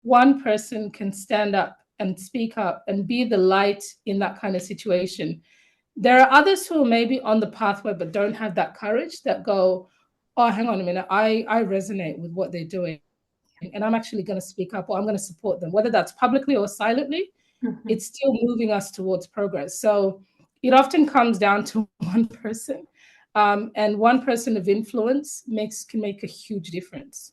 one person can stand up and speak up and be the light in that kind of situation. There are others who are maybe on the pathway but don't have that courage, that go, oh, hang on a minute, I resonate with what they're doing, and I'm actually going to speak up, or I'm going to support them, whether that's publicly or silently. Mhm. It's still moving us towards progress. So it often comes down to one person, and one person of influence can make a huge difference.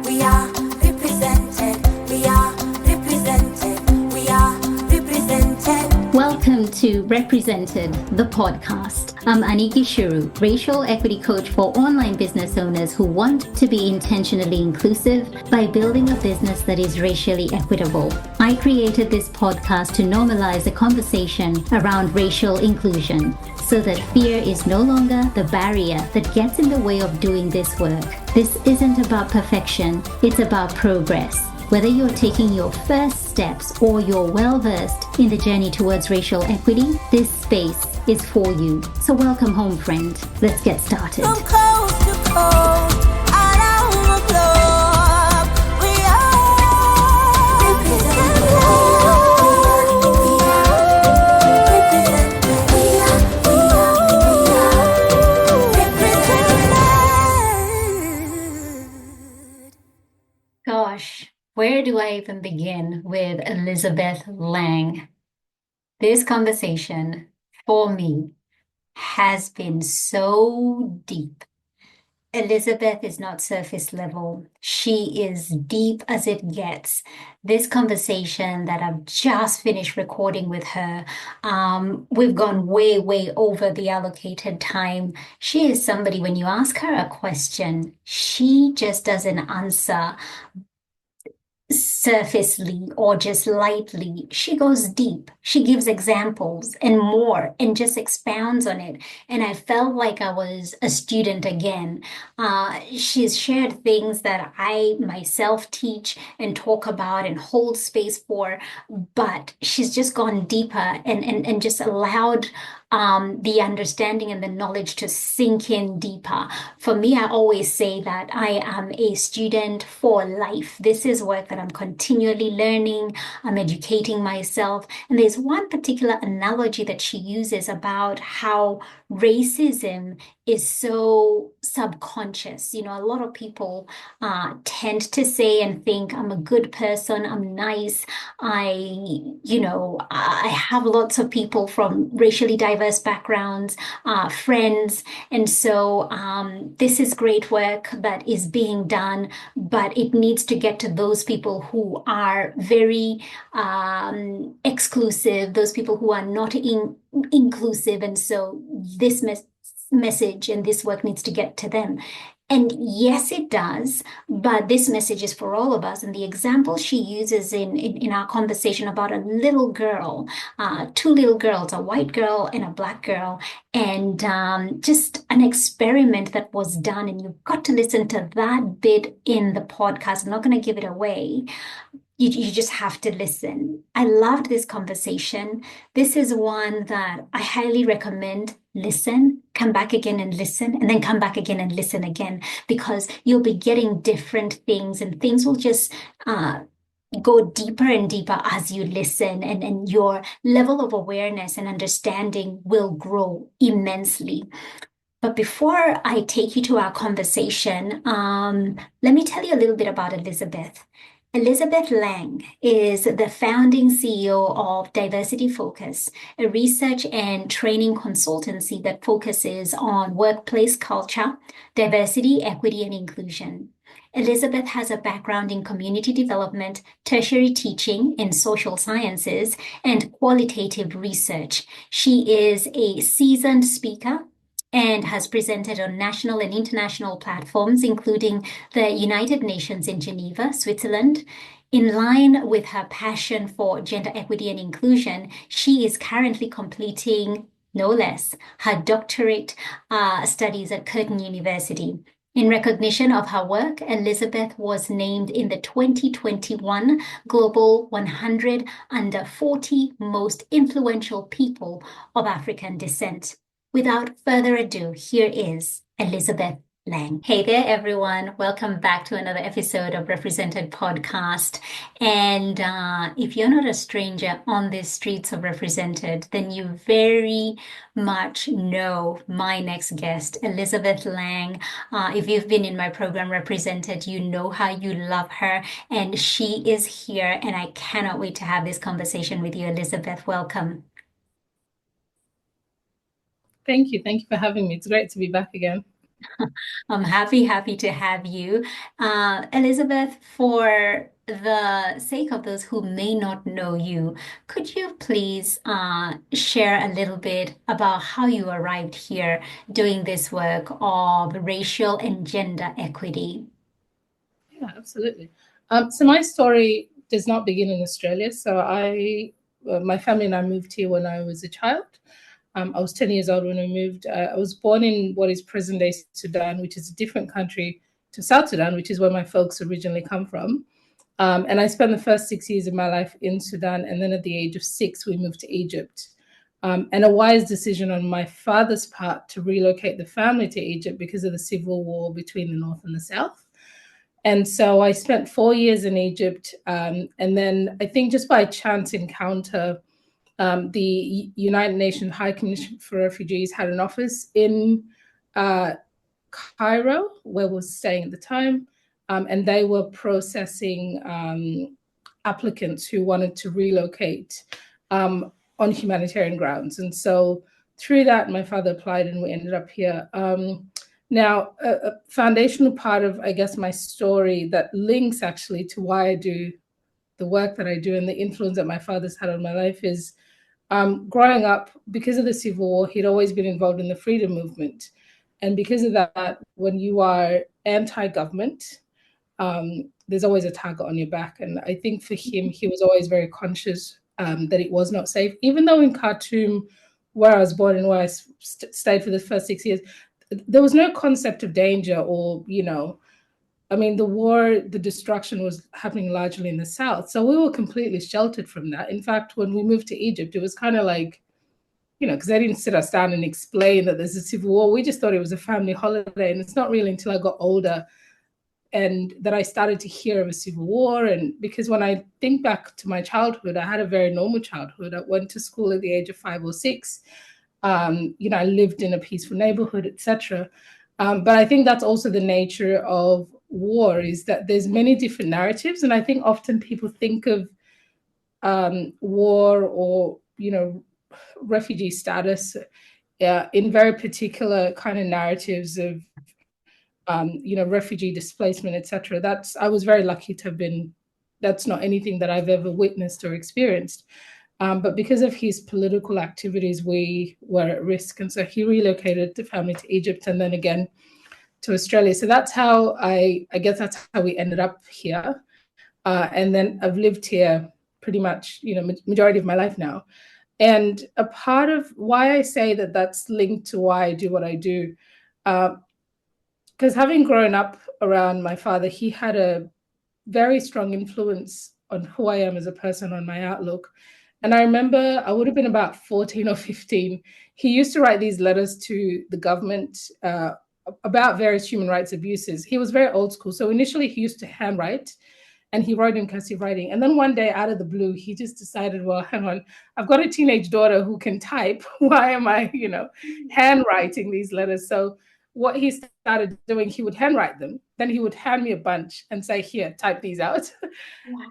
We are represented. We are represented. We are represented. Welcome to Represented, the podcast. I'm Aniki Shuru, racial equity coach for online business owners who want to be intentionally inclusive by building a business that is racially equitable. I created this podcast to normalize a conversation around racial inclusion so that fear is no longer the barrier that gets in the way of doing this work. This isn't about perfection, it's about progress. Whether you're taking your first steps or you're well-versed in the journey towards racial equity, this space is for you. So welcome home, friend. Let's get started. From coast to coast, around the globe, we are represented. We are represented. We are represented. Gosh, where do I even begin with Elizabeth Lang? This conversation, for me, has been so deep. Elizabeth is not surface level. She is deep as it gets. This conversation that I've just finished recording with her, we've gone way, way over the allocated time. She is somebody, when you ask her a question, she just doesn't answer surfacely or just lightly. She goes deep. She gives examples and more and just expounds on it. And I felt like I was a student again. She's shared things that I myself teach and talk about and hold space for, but she's just gone deeper and just allowed the understanding and the knowledge to sink in deeper. For me, I always say that I am a student for life. This is work that I'm continually learning. I'm educating myself. And there's one particular analogy that she uses about how racism is so subconscious. You know, a lot of people tend to say and think, I'm a good person, I'm nice, I have lots of people from racially diverse backgrounds, friends. And so this is great work that is being done, but it needs to get to those people who are very exclusive, those people who are not inclusive. And so this message and this work needs to get to them. And yes, it does, but this message is for all of us. And the example she uses in our conversation about a little girl, two little girls, a white girl and a black girl, and just an experiment that was done. And you've got to listen to that bit in the podcast. I'm not going to give it away. You just have to listen. I loved this conversation. This is one that I highly recommend. Listen, come back again and listen, and then come back again and listen again, because you'll be getting different things and things will just go deeper and deeper as you listen, and your level of awareness and understanding will grow immensely. But before I take you to our conversation, let me tell you a little bit about Elizabeth. Elizabeth Lang is the founding CEO of Diversity Focus, a research and training consultancy that focuses on workplace culture, diversity, equity, and inclusion. Elizabeth has a background in community development, tertiary teaching in social sciences, and qualitative research. She is a seasoned speaker and has presented on national and international platforms, including the United Nations in Geneva, Switzerland. In line with her passion for gender equity and inclusion, she is currently completing, no less, her doctorate studies at Curtin University. In recognition of her work, Elizabeth was named in the 2021 Global 100 Under 40 Most Influential People of African Descent. Without further ado, here is Elizabeth Lang. Hey there, everyone. Welcome back to another episode of Represented Podcast. And if you're not a stranger on these streets of Represented, then you very much know my next guest, Elizabeth Lang. If you've been in my program Represented, you know how you love her. And she is here, and I cannot wait to have this conversation with you, Elizabeth. Welcome. Thank you. Thank you for having me. It's great to be back again. I'm happy to have you. Elizabeth, for the sake of those who may not know you, could you please share a little bit about how you arrived here doing this work of racial and gender equity? Yeah, absolutely. So my story does not begin in Australia. So my family and I moved here when I was a child. I was 10 years old when we moved. I was born in what is present-day Sudan, which is a different country to South Sudan, which is where my folks originally come from. And I spent the first 6 years of my life in Sudan. And then at the age of 6, we moved to Egypt. And a wise decision on my father's part to relocate the family to Egypt because of the civil war between the North and the South. And so I spent 4 years in Egypt. And then I think just by chance encounter, the United Nations High Commission for Refugees had an office in Cairo, where we were staying at the time, and they were processing applicants who wanted to relocate on humanitarian grounds. And so through that, my father applied and we ended up here. Now, a foundational part of, I guess, my story that links actually to why I do the work that I do and the influence that my father's had on my life is growing up, because of the Civil War, he'd always been involved in the freedom movement. And because of that, when you are anti-government, there's always a target on your back. And I think for him, he was always very conscious that it was not safe. Even though in Khartoum, where I was born and where I stayed for the first 6 years, there was no concept of danger or, I mean, the war, the destruction was happening largely in the South. So we were completely sheltered from that. In fact, when we moved to Egypt, it was kind of like, because they didn't sit us down and explain that there's a civil war. We just thought it was a family holiday. And it's not really until I got older and that I started to hear of a civil war. And because when I think back to my childhood, I had a very normal childhood. I went to school at the age of 5 or 6. I lived in a peaceful neighborhood, etc. But I think that's also the nature of war, is that there's many different narratives. And I think often people think of war or, refugee status in very particular kind of narratives of, refugee displacement, etc. I was very lucky to have been, that's not anything that I've ever witnessed or experienced. But because of his political activities, we were at risk. And so he relocated the family to Egypt and then again to Australia. So that's how I guess that's how we ended up here. And then I've lived here pretty much, majority of my life now. And a part of why I say that that's linked to why I do what I do, because having grown up around my father, he had a very strong influence on who I am as a person, on my outlook. And I remember I would have been about 14 or 15. He used to write these letters to the government about various human rights abuses. He was very old school. So initially he used to handwrite and he wrote in cursive writing. And then one day out of the blue, he just decided, well, hang on, I've got a teenage daughter who can type. Why am I, handwriting these letters? So what he started doing, he would handwrite them. Then he would hand me a bunch and say, here, type these out.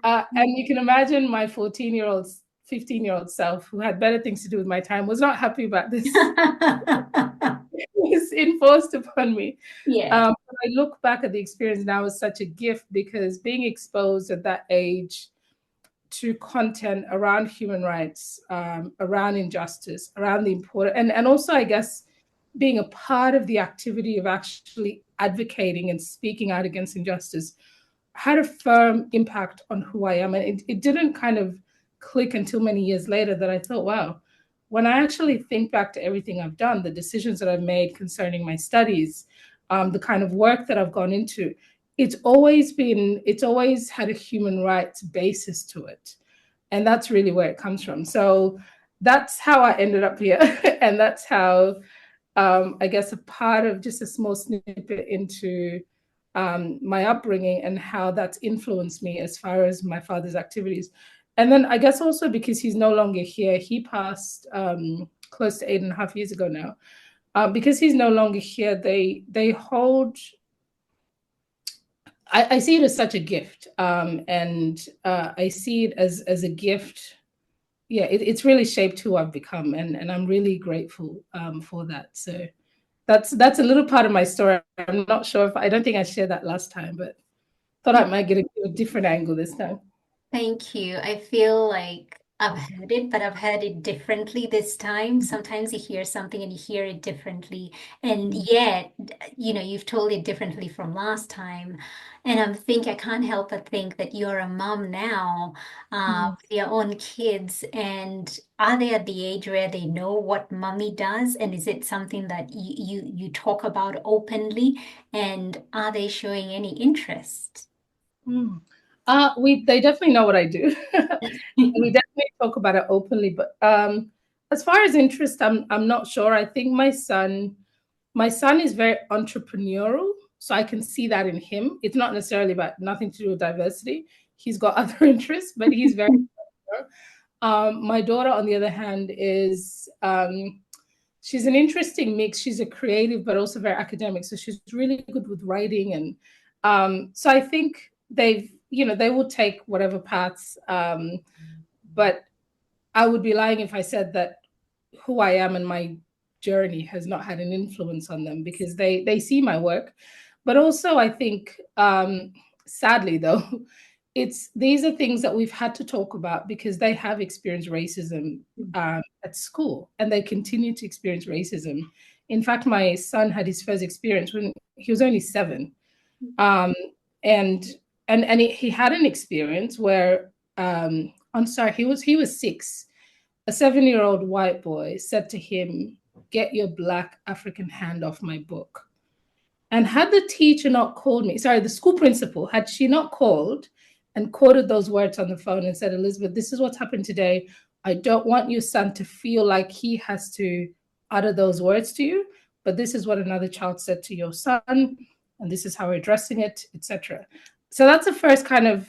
And you can imagine my 14-year-old, 15-year-old self, who had better things to do with my time, was not happy about this. It was enforced upon me. Yeah. I look back at the experience now as such a gift, because being exposed at that age to content around human rights, around injustice, around the important, and also, I guess, being a part of the activity of actually advocating and speaking out against injustice had a firm impact on who I am. And it didn't kind of click until many years later that I thought, wow, when I actually think back to everything I've done, the decisions that I've made concerning my studies, the kind of work that I've gone into, it's always had a human rights basis to it. And that's really where it comes from. So that's how I ended up here. And that's how I guess, a part of just a small snippet into my upbringing and how that's influenced me as far as my father's activities. And then I guess also because he's no longer here, he passed close to 8.5 years ago now. Because he's no longer here, they hold. I see it as such a gift, and I see it as a gift. Yeah, it's really shaped who I've become, and I'm really grateful for that. So that's a little part of my story. I'm not sure if I don't think I shared that last time, but thought I might get a different angle this time. Thank you. I feel like I've heard it, but I've heard it differently this time. Sometimes you hear something and you hear it differently. And yet, you've told it differently from last time. And I can't help but think that you're a mom now, with your own kids. And are they at the age where they know what mommy does? And is it something that you talk about openly? And are they showing any interest? Mm. They definitely know what I do. We definitely talk about it openly, but as far as interest, I'm not sure. I think my son is very entrepreneurial, so I can see that in him. It's not necessarily about nothing to do with diversity. He's got other interests, but he's very my daughter, on the other hand, is she's an interesting mix. She's a creative, but also very academic. So she's really good with writing, and so I think they will take whatever paths. But I would be lying if I said that who I am and my journey has not had an influence on them, because they see my work. But also, I think, sadly though, these are things that we've had to talk about because they have experienced racism at school, and they continue to experience racism. In fact, my son had his first experience when he was only 7, and he had an experience where I'm sorry, he was 6. A 7-year-old white boy said to him, "Get your black African hand off my book." And had the teacher not called me, sorry, the school principal, had she not called and quoted those words on the phone and said, "Elizabeth, this is what's happened today. I don't want your son to feel like he has to utter those words to you, but this is what another child said to your son, and this is how we're addressing it," etc. So that's the first kind of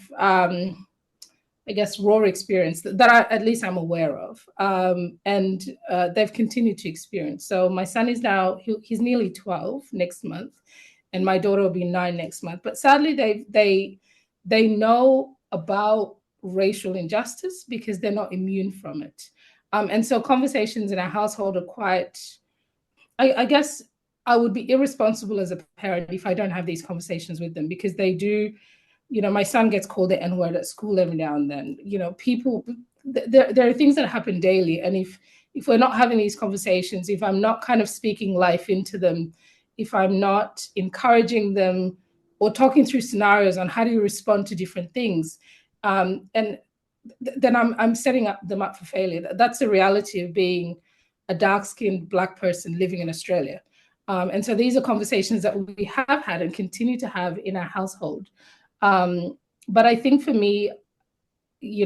I guess, raw experience that at least I'm aware of. And they've continued to experience. So my son is now, he's nearly 12 next month, and my daughter will be 9 next month. But sadly, they know about racial injustice because they're not immune from it. And so conversations in our household are quite, I guess I would be irresponsible as a parent if I don't have these conversations with them, because they do. My son gets called the N-word at school every now and then. People, there are things that happen daily. And if we're not having these conversations, if I'm not kind of speaking life into them, if I'm not encouraging them or talking through scenarios on how do you respond to different things, then I'm setting them up for failure. That's the reality of being a dark-skinned Black person living in Australia. And so these are conversations that we have had and continue to have in our household. But I think for me,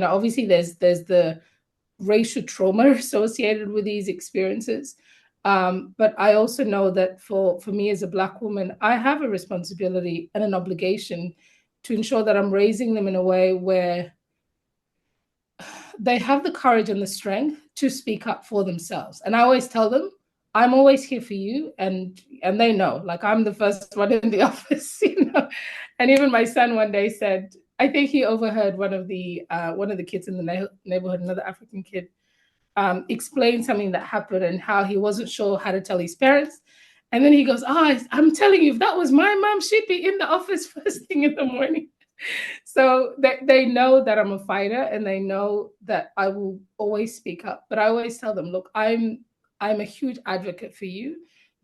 obviously there's the racial trauma associated with these experiences. But I also know that for me as a Black woman, I have a responsibility and an obligation to ensure that I'm raising them in a way where they have the courage and the strength to speak up for themselves. And I always tell them, I'm always here for you. And they know, like, I'm the first one in the office, And even my son one day said, I think he overheard one of the kids in the neighborhood, another African kid, explain something that happened and how he wasn't sure how to tell his parents. And then he goes, I'm telling you, if that was my mom, she'd be in the office first thing in the morning. So they know that I'm a fighter, and they know that I will always speak up. But I always tell them, look, I'm a huge advocate for you,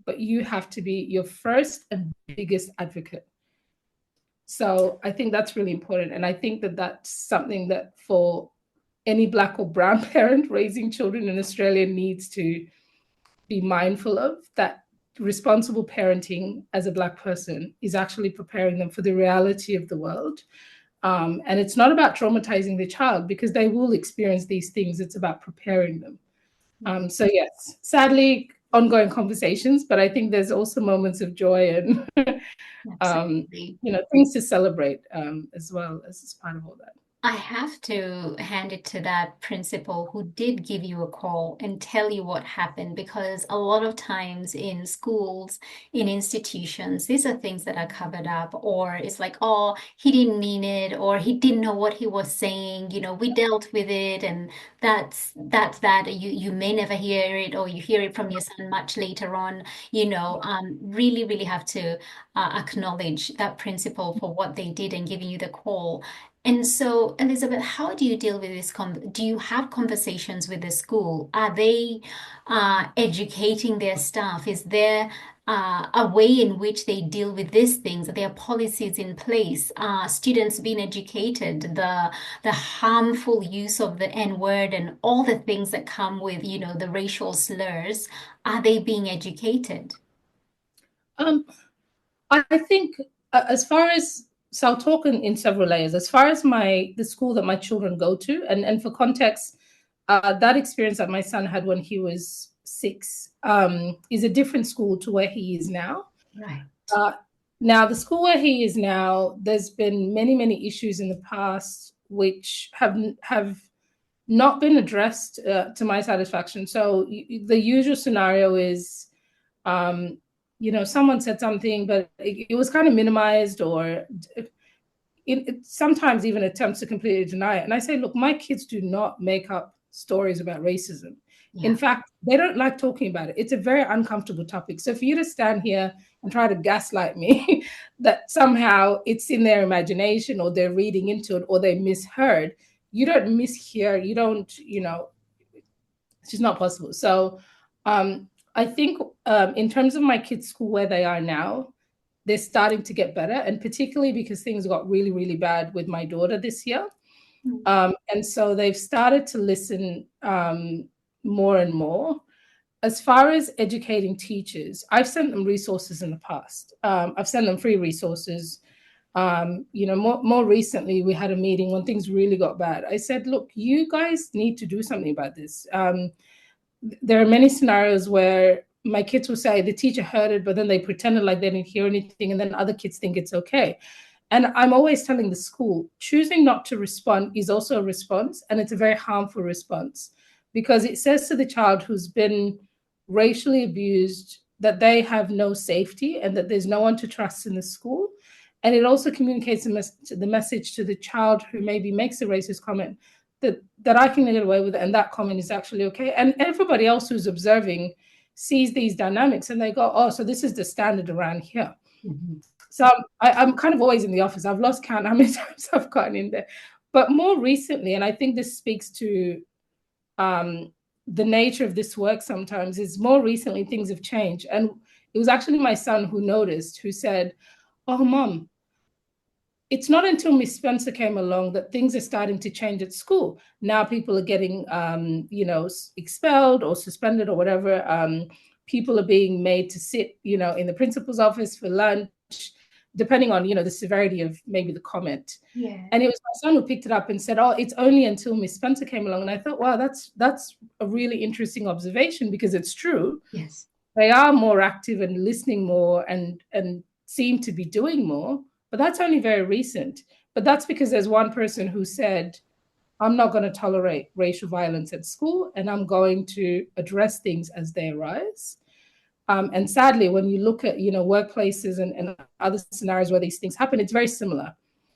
but you have to be your first and biggest advocate. So I think that's really important. And I think that that's something that for any Black or brown parent raising children in Australia needs to be mindful of, that responsible parenting as a Black person is actually preparing them for the reality of the world. And it's not about traumatizing the child, because they will experience these things. It's about preparing them. So yes, sadly, ongoing conversations, but I think there's also moments of joy and Absolutely. things to celebrate as well as part of all that. I have to hand it to that principal who did give you a call and tell you what happened, because a lot of times in schools, in institutions, these are things that are covered up, or it's like, oh, he didn't mean it, or he didn't know what he was saying. We dealt with it, and that's that. You may never hear it, or you hear it from your son much later on. Really, really have to acknowledge that principal for what they did and giving you the call. And so, Elizabeth, how do you deal with this? Do you have conversations with the school? Are they educating their staff? Is there a way in which they deal with these things? Are there policies in place? Students being educated, the harmful use of the N word and all the things that come with, the racial slurs. Are they being educated? I think as far as, so I'll talk in several layers. As far as the school that my children go to, and for context, that experience that my son had when he was 6 is a different school to where he is now. Right. Now, the school where he is now, there's been many, many issues in the past which have not been addressed to my satisfaction. So the usual scenario is, someone said something, but it was kind of minimized, or it sometimes even attempts to completely deny it. And I say, look, my kids do not make up stories about racism. Yeah. In fact, they don't like talking about it. It's a very uncomfortable topic. So for you to stand here and try to gaslight me that somehow it's in their imagination, or they're reading into it, or they misheard, you don't mishear, you don't, it's just not possible. So I think in terms of my kids' school where they are now, they're starting to get better, and particularly because things got really, really bad with my daughter this year. And so they've started to listen more and more. As far as educating teachers, I've sent them resources in the past. I've sent them free resources. More recently, we had a meeting when things really got bad. I said, look, you guys need to do something about this. There are many scenarios where my kids will say the teacher heard it, but then they pretended like they didn't hear anything, and then other kids think it's okay. And I'm always telling the school, choosing not to respond is also a response, and it's a very harmful response, because it says to the child who's been racially abused that they have no safety and that there's no one to trust in the school. And it also communicates the message to the child who maybe makes a racist comment that I can get away with it, and that comment is actually okay. And everybody else who's observing sees these dynamics and they go, oh, so this is the standard around here. Mm-hmm. So I'm kind of always in the office. I've lost count how many times I've gotten in there. But more recently, and I think this speaks to the nature of this work sometimes, is more recently things have changed. And it was actually my son who noticed, who said, oh, Mom, it's not until Miss Spencer came along that things are starting to change at school. Now people are getting, expelled or suspended or whatever. People are being made to sit, in the principal's office for lunch, depending on, the severity of maybe the comment. Yeah. And it was my son who picked it up and said, oh, it's only until Miss Spencer came along. And I thought, wow, that's a really interesting observation, because it's true. Yes. They are more active and listening more and seem to be doing more. But that's only very recent. But that's because there's one person who said, I'm not going to tolerate racial violence at school, and I'm going to address things as they arise. And sadly, when you look at, workplaces and other scenarios where these things happen, it's very similar.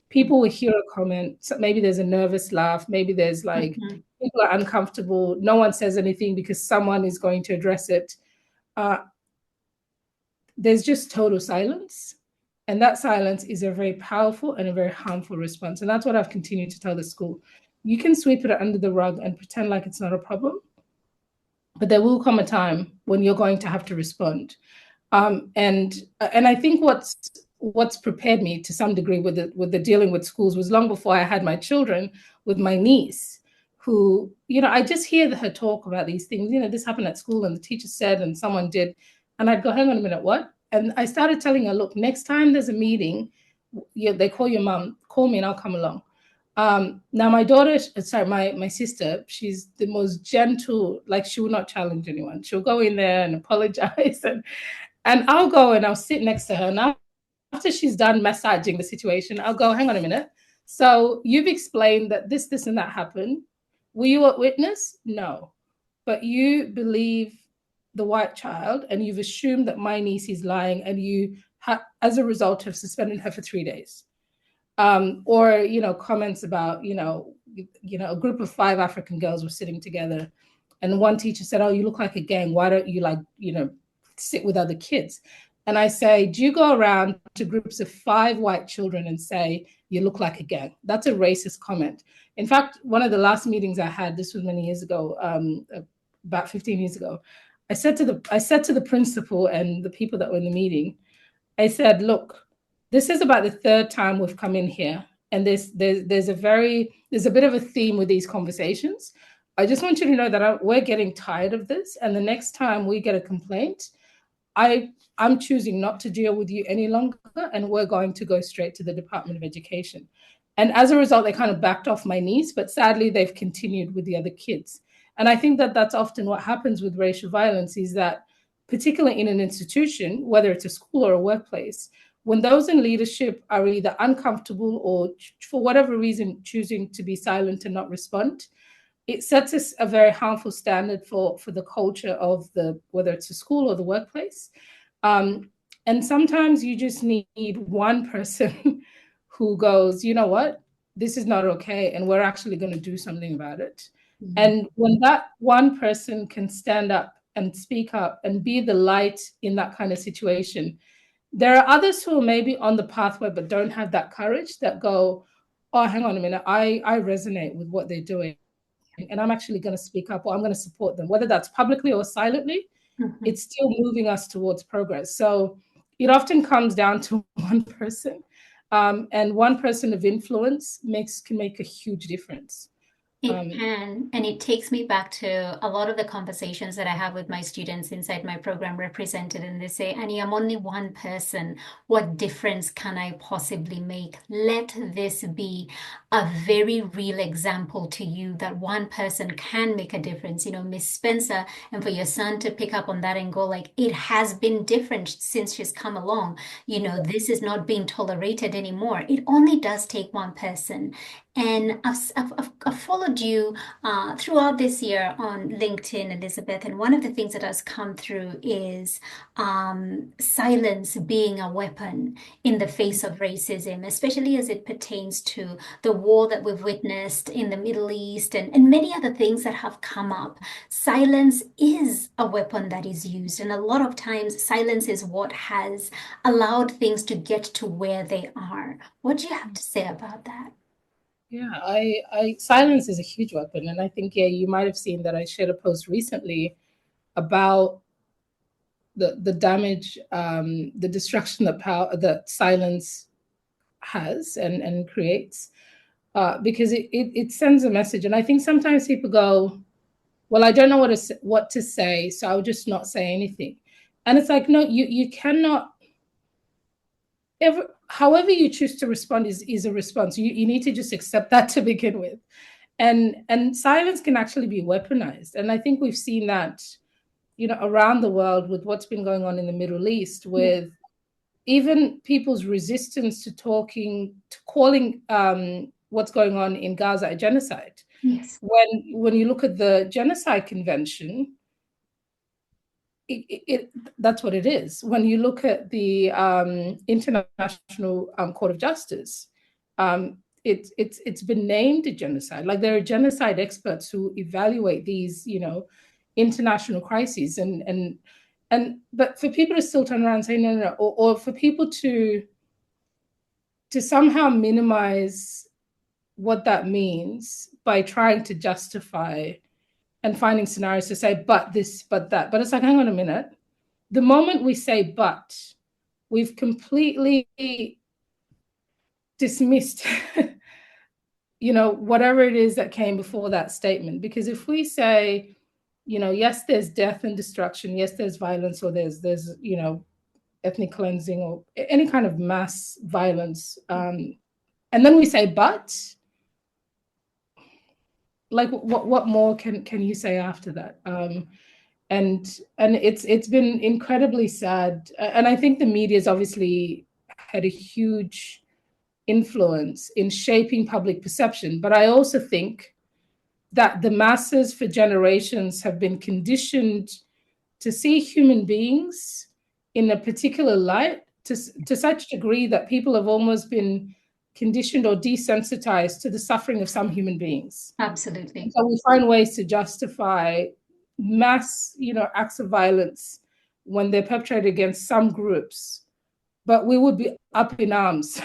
People will hear a comment, so maybe there's a nervous laugh, maybe there's people are uncomfortable, no one says anything because someone is going to address it. There's just total silence. And that silence is a very powerful and a very harmful response. And that's what I've continued to tell the school. You can sweep it under the rug and pretend like it's not a problem, but there will come a time when you're going to have to respond. And I think what's prepared me to some degree with the dealing with schools was long before I had my children, with my niece, who, I just hear her talk about these things. This happened at school and the teacher said, and someone did. And I'd go, hang on a minute, what? And I started telling her, look, next time there's a meeting, they call your mom, call me and I'll come along. Now my daughter, sorry, my sister, she's the most gentle, like she will not challenge anyone. She'll go in there and apologize, and I'll go and I'll sit next to her. And after she's done massaging the situation, I'll go, hang on a minute. So you've explained that this, and that happened. Were you a witness? No. But you believe the white child and you've assumed that my niece is lying, and you, as a result, have suspended her for 3 days. Or, comments about, a group of 5 African girls were sitting together and one teacher said, oh, you look like a gang. Why don't you sit with other kids? And I say, do you go around to groups of 5 white children and say, you look like a gang? That's a racist comment. In fact, one of the last meetings I had, this was many years ago, about 15 years ago, I said to the principal and the people that were in the meeting, I said, look, this is about the 3rd time we've come in here, and there's a bit of a theme with these conversations. I just want you to know that we're getting tired of this, and the next time we get a complaint, I'm choosing not to deal with you any longer, and we're going to go straight to the Department of Education. And as a result, they kind of backed off my niece, but sadly, they've continued with the other kids. And I think that that's often what happens with racial violence, is that particularly in an institution, whether it's a school or a workplace, when those in leadership are either uncomfortable or for whatever reason choosing to be silent and not respond, it sets us a very harmful standard for the culture of whether it's a school or the workplace. And sometimes you just need one person who goes, you know what, this is not okay, and we're actually going to do something about it. Mm-hmm. And when that one person can stand up and speak up and be the light in that kind of situation, there are others who are maybe on the pathway but don't have that courage, that go, oh, hang on a minute, I resonate with what they're doing, and I'm actually going to speak up, or I'm going to support them, whether that's publicly or silently. Mm-hmm. It's still moving us towards progress. So it often comes down to one person, and one person of influence can make a huge difference. It can, and it takes me back to a lot of the conversations that I have with my students inside my program Represented, and they say, Annie, I'm only one person. What difference can I possibly make? Let this be a very real example to you that one person can make a difference. Miss Spencer, and for your son to pick up on that and go like, it has been different since she's come along. This is not being tolerated anymore. It only does take one person. And I've followed you throughout this year on LinkedIn, Elizabeth, and one of the things that has come through is silence being a weapon in the face of racism, especially as it pertains to the war that we've witnessed in the Middle East and many other things that have come up. Silence is a weapon that is used, and a lot of times silence is what has allowed things to get to where they are. What do you have to say about that? Yeah, I silence is a huge weapon. And I think, you might have seen that I shared a post recently about the damage, the destruction that silence has and creates, because it sends a message. And I think sometimes people go, well, I don't know what to say, so I'll just not say anything. And it's like, no, you cannot however you choose to respond is a response. You need to just accept that to begin with. And silence can actually be weaponized. And I think we've seen that, around the world with what's been going on in the Middle East, with even people's resistance to calling what's going on in Gaza a genocide. Yes. When you look at the Genocide Convention, that's what it is. When you look at the International Court of Justice, it's been named a genocide. Like, there are genocide experts who evaluate these, international crises, but for people to still turn around and say no, or for people to somehow minimize what that means by trying to justify and finding scenarios to say, but this, but that. But it's like, hang on a minute. The moment we say but, we've completely dismissed, whatever it is that came before that statement. Because if we say, yes, there's death and destruction, yes, there's violence, or there's ethnic cleansing or any kind of mass violence, and then we say but, like what more can you say after that? And it's been incredibly sad, and I think the media's obviously had a huge influence in shaping public perception, but I also think that the masses for generations have been conditioned to see human beings in a particular light to such a degree that people have almost been conditioned or desensitized to the suffering of some human beings. Absolutely. So we find ways to justify mass, acts of violence when they're perpetrated against some groups, but we would be up in arms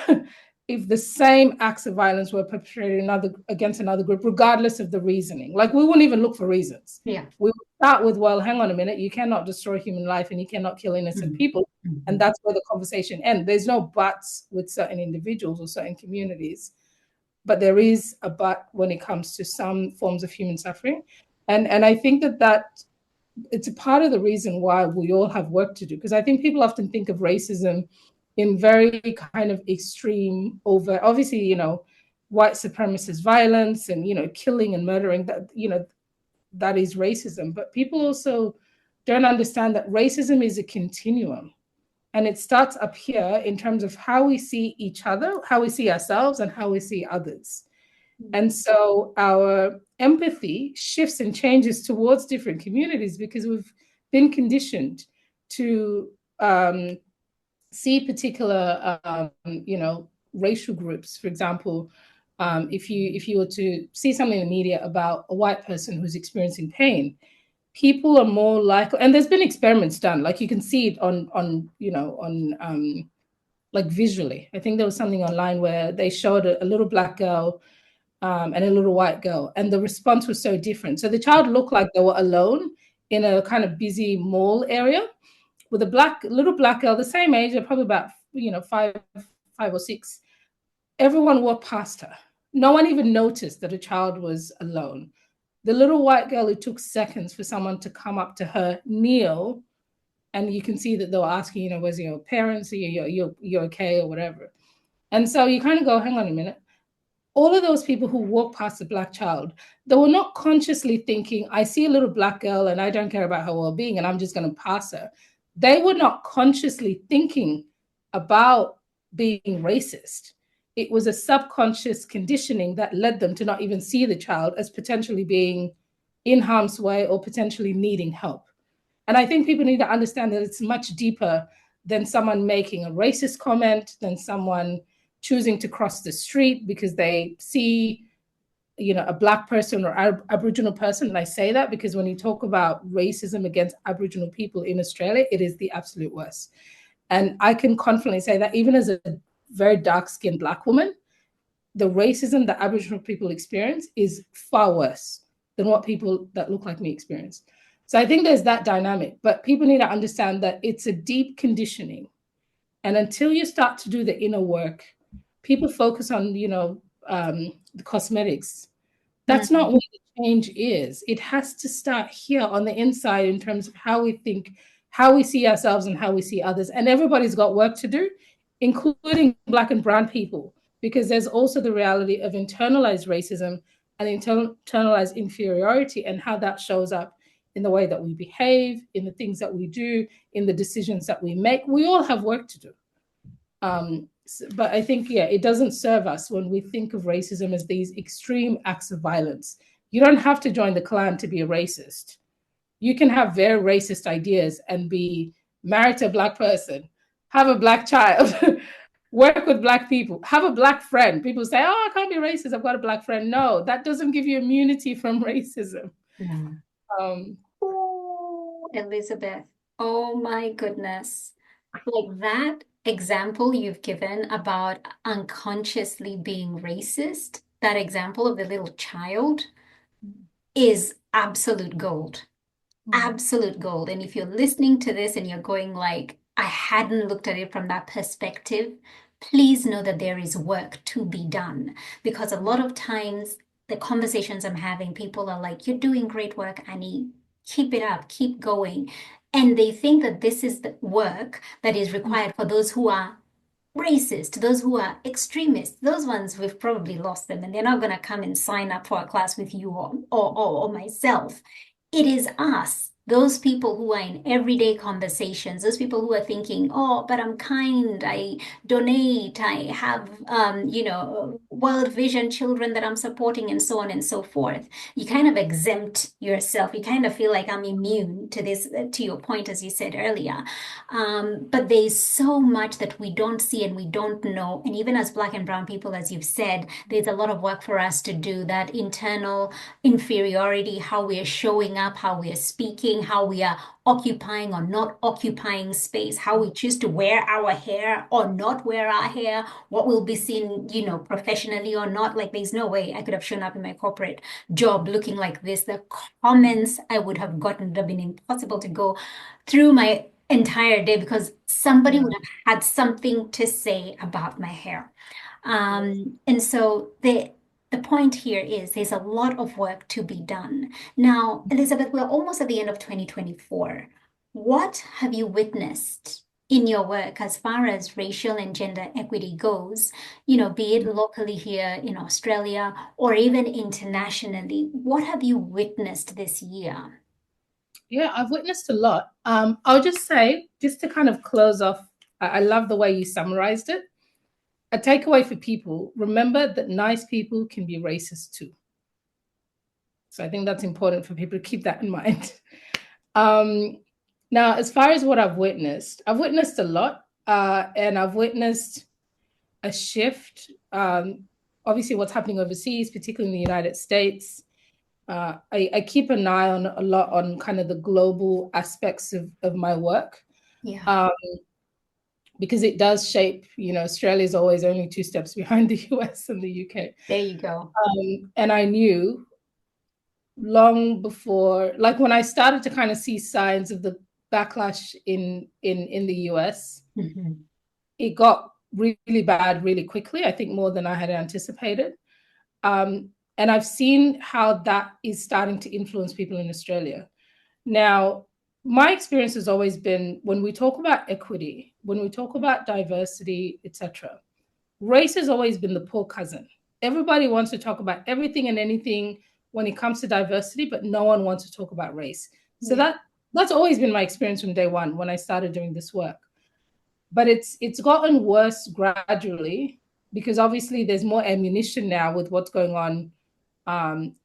if the same acts of violence were perpetrated against another group, regardless of the reasoning. Like, we wouldn't even look for reasons. Yeah. We would start with, well, hang on a minute, you cannot destroy human life and you cannot kill innocent people. And that's where the conversation ends. There's no buts with certain individuals or certain communities, but there is a but when it comes to some forms of human suffering. And I think that it's a part of the reason why we all have work to do, because I think people often think of racism in very kind of extreme, over, obviously, white supremacist violence and, killing and murdering, that is racism. But people also don't understand that racism is a continuum. And it starts up here in terms of how we see each other, how we see ourselves, and how we see others. And so our empathy shifts and changes towards different communities because we've been conditioned to see particular, racial groups. For example, if you were to see something in the media about a white person who's experiencing pain, people are more likely, and there's been experiments done, like you can see it on like visually. I think there was something online where they showed a little black girl and a little white girl, and the response was so different. So the child looked like they were alone in a kind of busy mall area, with a little black girl, the same age, probably about five or six. Everyone walked past her. No one even noticed that a child was alone. The little white girl, it took seconds for someone to come up to her, kneel, and you can see that they were asking, where's your parents? Are you okay or whatever? And so you kind of go, hang on a minute. All of those people who walk past a black child, they were not consciously thinking, I see a little black girl and I don't care about her well-being and I'm just going to pass her. They were not consciously thinking about being racist. It was a subconscious conditioning that led them to not even see the child as potentially being in harm's way or potentially needing help. And I think people need to understand that it's much deeper than someone making a racist comment, than someone choosing to cross the street because they see, a black person or Aboriginal person. And I say that because when you talk about racism against Aboriginal people in Australia, it is the absolute worst. And I can confidently say that even as a very dark-skinned black woman, the racism that Aboriginal people experience is far worse than what people that look like me experience. So I think there's that dynamic, but people need to understand that it's a deep conditioning. And until you start to do the inner work, people focus on, the cosmetics. That's not where the change is. It has to start here on the inside in terms of how we think, how we see ourselves and how we see others. And everybody's got work to do, including Black and brown people, because there's also the reality of internalized racism and internalized inferiority and how that shows up in the way that we behave, in the things that we do, in the decisions that we make. We all have work to do. But I think, it doesn't serve us when we think of racism as these extreme acts of violence. You don't have to join the Klan to be a racist. You can have very racist ideas and be married to a Black person, have a Black child, work with Black people, have a Black friend. People say, oh, I can't be racist, I've got a Black friend. No, that doesn't give you immunity from racism. Elizabeth, oh my goodness. Like that example you've given about unconsciously being racist, that example of the little child is absolute gold. Absolute gold. And if you're listening to this and you're going like, I hadn't looked at it from that perspective, please know that there is work to be done. Because a lot of times the conversations I'm having, people are like, you're doing great work, Annie. Keep it up, keep going. And they think that this is the work that is required for those who are racist, those who are extremists, those ones we've probably lost them and they're not going to come and sign up for a class with you or myself. It is us, those people who are in everyday conversations, those people who are thinking, oh, but I'm kind, I donate, I have, World Vision children that I'm supporting, and so on and so forth. You kind of exempt yourself. You kind of feel like I'm immune to this, to your point, as you said earlier. But there's so much that we don't see and we don't know. And even as Black and Brown people, as you've said, there's a lot of work for us to do, that internal inferiority, how we are showing up, how we are speaking, how we are occupying or not occupying space, how we choose to wear our hair or not wear our hair, what will be seen, professionally or not. Like, there's no way I could have shown up in my corporate job looking like this. The comments I would have gotten would have been impossible to go through my entire day because somebody would have had something to say about my hair. And so the point here is there's a lot of work to be done. Now, Elizabeth, we're almost at the end of 2024. What have you witnessed in your work as far as racial and gender equity goes, be it locally here in Australia or even internationally? What have you witnessed this year? Yeah, I've witnessed a lot. I'll just say, just to kind of close off, I love the way you summarized it. A takeaway for people: remember that nice people can be racist too. So I think that's important for people to keep that in mind. Now, as far as what I've witnessed a lot, and I've witnessed a shift. Obviously, what's happening overseas, particularly in the United States. I keep an eye on a lot on kind of the global aspects of my work. Yeah. Because it does shape, Australia is always only 2 steps behind the US and the UK. There you go. And I knew long before, like when I started to kind of see signs of the backlash in the US, it got really bad really quickly, I think more than I had anticipated. And I've seen how that is starting to influence people in Australia. Now, my experience has always been, when we talk about equity, when we talk about diversity, etc., race has always been the poor cousin. Everybody wants to talk about everything and anything when it comes to diversity, but no one wants to talk about race. So that's always been my experience from day one when I started doing this work. But it's gotten worse gradually because obviously there's more ammunition now with what's going on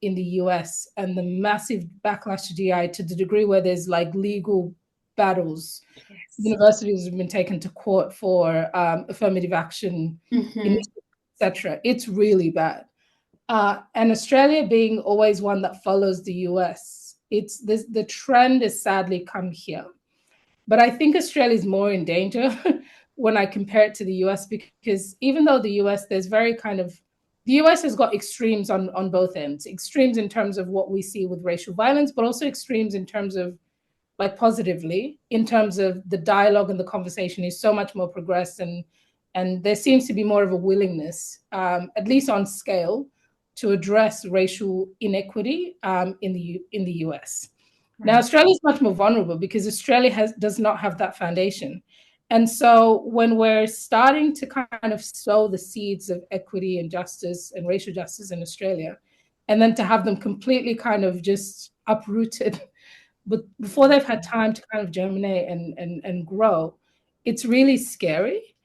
in the US and the massive backlash to DI, to the degree where there's like legal battles. Yes. Universities have been taken to court for affirmative action, etc. It's really bad. And Australia being always one that follows the US, the trend has sadly come here. But I think Australia is more in danger when I compare it to the US, because even though the US, there's very kind of, the US has got extremes on both ends, extremes in terms of what we see with racial violence, but also extremes in terms of, like, positively, in terms of the dialogue and the conversation is so much more progressed, and there seems to be more of a willingness, at least on scale, to address racial inequity in the US. Right. Now, Australia is much more vulnerable because Australia does not have that foundation. And so when we're starting to kind of sow the seeds of equity and justice and racial justice in Australia, and then to have them completely kind of just uprooted, but before they've had time to kind of germinate and grow, it's really scary.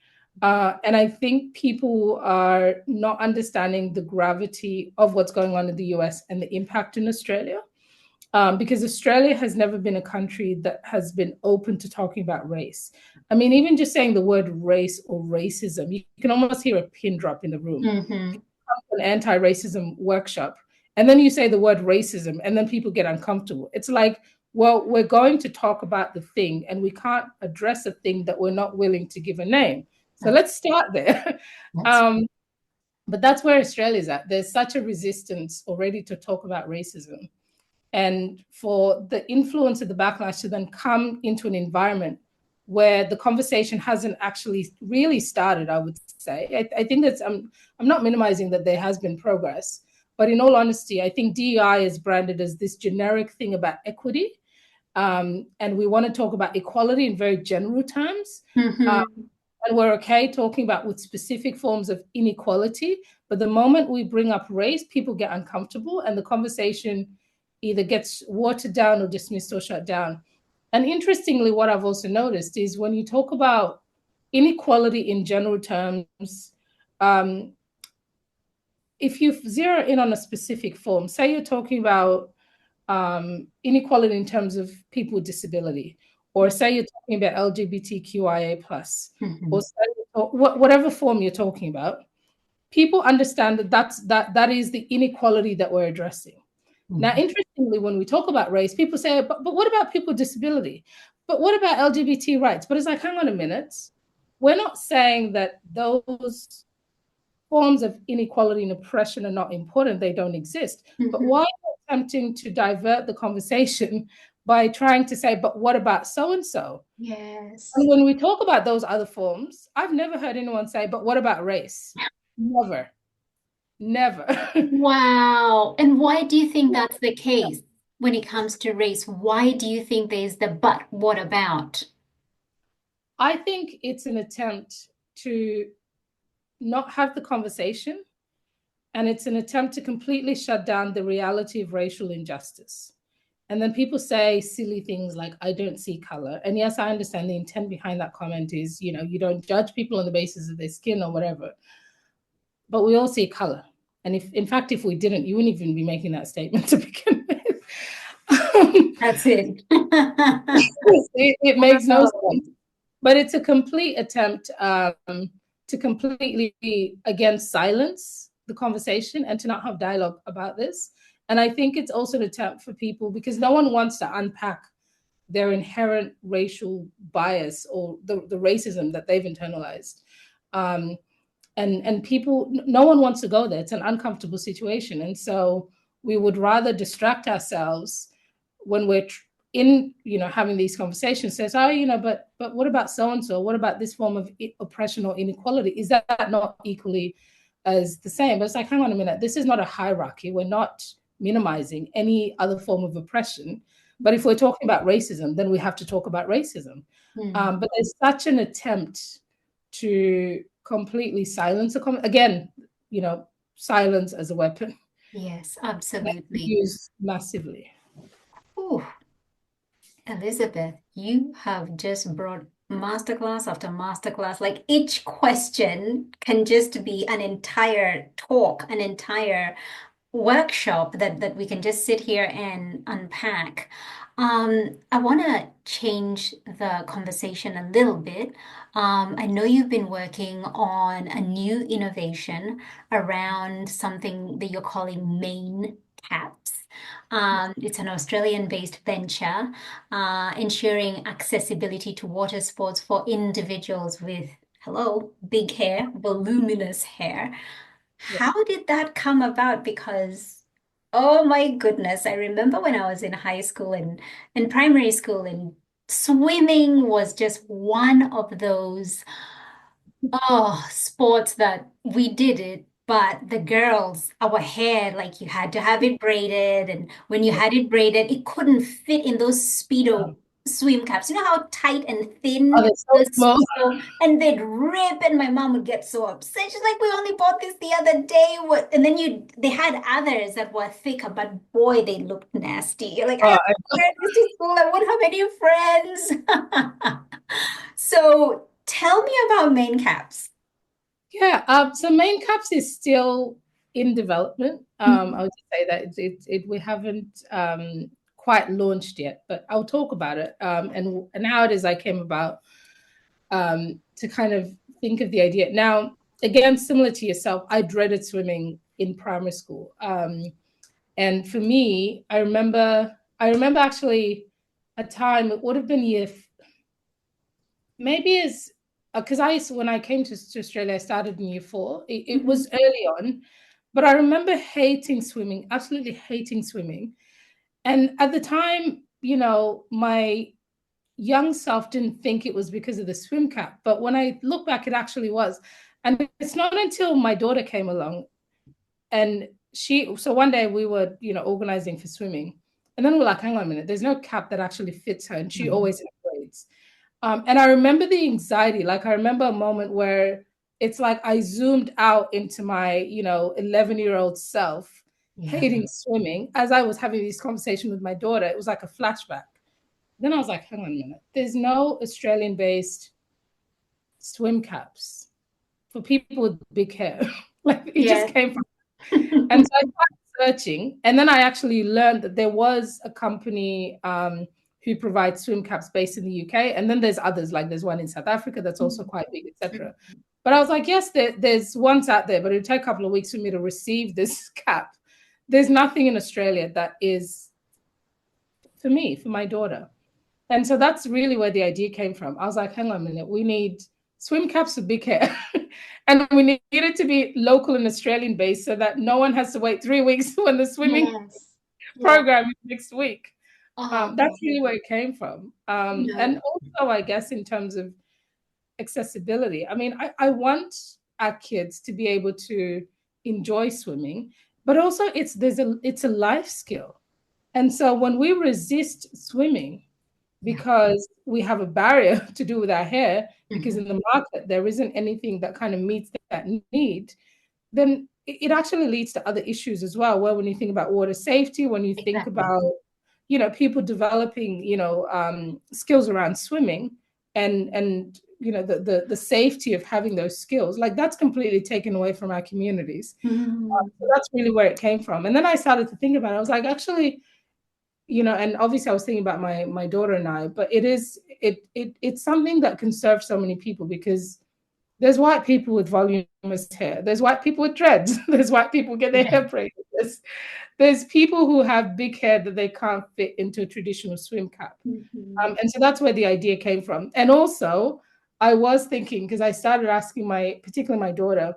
And I think people are not understanding the gravity of what's going on in the US and the impact in Australia. Because Australia has never been a country that has been open to talking about race. I mean, even just saying the word race or racism, you can almost hear a pin drop in the room. An anti-racism workshop, and then you say the word racism, and then people get uncomfortable. It's like, well, we're going to talk about the thing, and we can't address a thing that we're not willing to give a name. So let's start there. But that's where Australia's at. There's such a resistance already to talk about racism. And for the influence of the backlash to then come into an environment where the conversation hasn't actually really started, I would say. I think that's, I'm not minimizing that there has been progress, but in all honesty, I think DEI is branded as this generic thing about equity. And we want to talk about equality in very general terms. And we're okay talking about with specific forms of inequality. But the moment we bring up race, people get uncomfortable and the conversation either gets watered down or dismissed or shut down. And interestingly, what I've also noticed is when you talk about inequality in general terms, if you zero in on a specific form, say you're talking about inequality in terms of people with disability, or say you're talking about LGBTQIA+, or say, whatever form you're talking about, people understand that is the inequality that we're addressing. Now, interestingly, when we talk about race, people say, but what about people with disability? But what about LGBT rights? But it's like, hang on a minute. We're not saying that those forms of inequality and oppression are not important. They don't exist. But why are we attempting to divert the conversation by trying to say, but what about so-and-so? Yes. And when we talk about those other forms, I've never heard anyone say, but what about race? Never. Wow. And why do you think that's the case when it comes to race? Why do you think there's the but what about? I think it's an attempt to not have the conversation, and it's an attempt to completely shut down the reality of racial injustice. And then people say silly things like, I don't see color. And yes, I understand the intent behind that comment is, you don't judge people on the basis of their skin or whatever, but we all see color. And if we didn't, you wouldn't even be making that statement to begin with. That's it. It makes no sense. But it's a complete attempt to completely, again, silence the conversation and to not have dialogue about this. And I think it's also an attempt for people, because no one wants to unpack their inherent racial bias or the racism that they've internalized. And people, no one wants to go there. It's an uncomfortable situation. And so we would rather distract ourselves when we're having these conversations, says, but what about so-and-so? What about this form of oppression or inequality? Is that not equally as the same? But it's like, hang on a minute, this is not a hierarchy. We're not minimizing any other form of oppression. But if we're talking about racism, then we have to talk about racism. But there's such an attempt to completely silence again, silence as a weapon. Yes, absolutely. Used massively. Ooh. Elizabeth, you have just brought masterclass after masterclass. Like each question can just be an entire talk, an entire workshop that we can just sit here and unpack. I want to change the conversation a little bit. I know you've been working on a new innovation around something that you're calling main caps. It's an Australian-based venture, ensuring accessibility to water sports for individuals with, big hair, voluminous hair. How did that come about? Because, oh my goodness, I remember when I was in high school and in primary school, and swimming was just one of those sports that we did it. But the girls, our hair, like you had to have it braided, and when you had it braided, it couldn't fit in those Speedo swim caps. You know how tight and thin they're so the small. Speedo, and they'd rip, and my mom would get so upset. She's like, "We only bought this the other day." What? And then they had others that were thicker, but boy, they looked nasty. You're like, I wear this to school. I wouldn't have any friends. So tell me about main caps. Yeah, so main caps is still in development. I would say that we haven't quite launched yet, but I'll talk about it and how it is I came about to kind of think of the idea. Now, again, similar to yourself, I dreaded swimming in primary school, and for me, I remember actually a time, it would have been maybe as because when I came to Australia, I started in year 4. It was early on, but I remember hating swimming, absolutely hating swimming. And at the time, my young self didn't think it was because of the swim cap, but when I look back, it actually was. And it's not until my daughter came along, and so one day we were, organizing for swimming, and then we're like, hang on a minute, there's no cap that actually fits her, and she always had braids. And I remember the anxiety. Like I remember a moment where it's like I zoomed out into my, 11-year-old self hating swimming as I was having this conversation with my daughter. It was like a flashback. Then I was like, hang on a minute. There's no Australian-based swim caps for people with big hair. Like it just came from. And so I started searching, and then I actually learned that there was a company who provides swim caps based in the UK, and then there's others, like there's one in South Africa that's also quite big, etc. But I was like, yes, there's ones out there, but it'll take a couple of weeks for me to receive this cap. There's nothing in Australia that is for me, for my daughter. And so that's really where the idea came from. I was like, hang on a minute, we need swim caps with big hair. And we need it to be local and Australian based so that no one has to wait 3 weeks when the swimming program is next week. That's really where it came from. And also, I guess, in terms of accessibility, I mean, I want our kids to be able to enjoy swimming, but also it's a life skill. And so when we resist swimming because we have a barrier to do with our hair, because in the market there isn't anything that kind of meets that need, then it actually leads to other issues as well. Where when you think about water safety, when you think about, people developing, skills around swimming and the safety of having those skills, like that's completely taken away from our communities. So that's really where it came from. And then I started to think about it. I was like, actually, and obviously I was thinking about my daughter and I, but it's something that can serve so many people, because there's white people with voluminous hair, there's white people with dreads, there's white people get their hair braided, there's people who have big hair that they can't fit into a traditional swim cap. And so that's where the idea came from. And also I was thinking, because I started asking particularly my daughter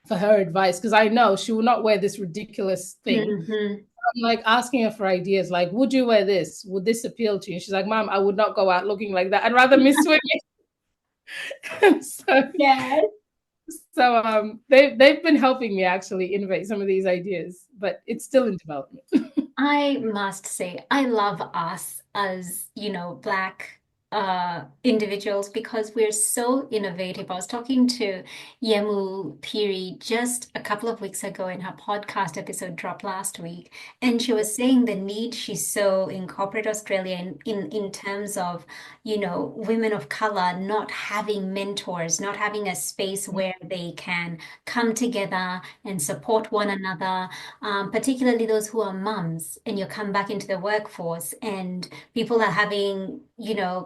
for her advice, because I know she will not wear this ridiculous thing. I'm like asking her for ideas, like, would you wear this? Would this appeal to you? She's like, Mom, I would not go out looking like that. I'd rather miss swimming. So they've been helping me actually innovate some of these ideas, but it's still in development. I must say, I love us as, Black individuals, because we're so innovative. I was talking to Yemu Piri just a couple of weeks ago, and her podcast episode dropped last week, and she was saying the need she saw in corporate Australia in terms of, women of color not having mentors, not having a space where they can come together and support one another, particularly those who are mums, and you come back into the workforce and people are having,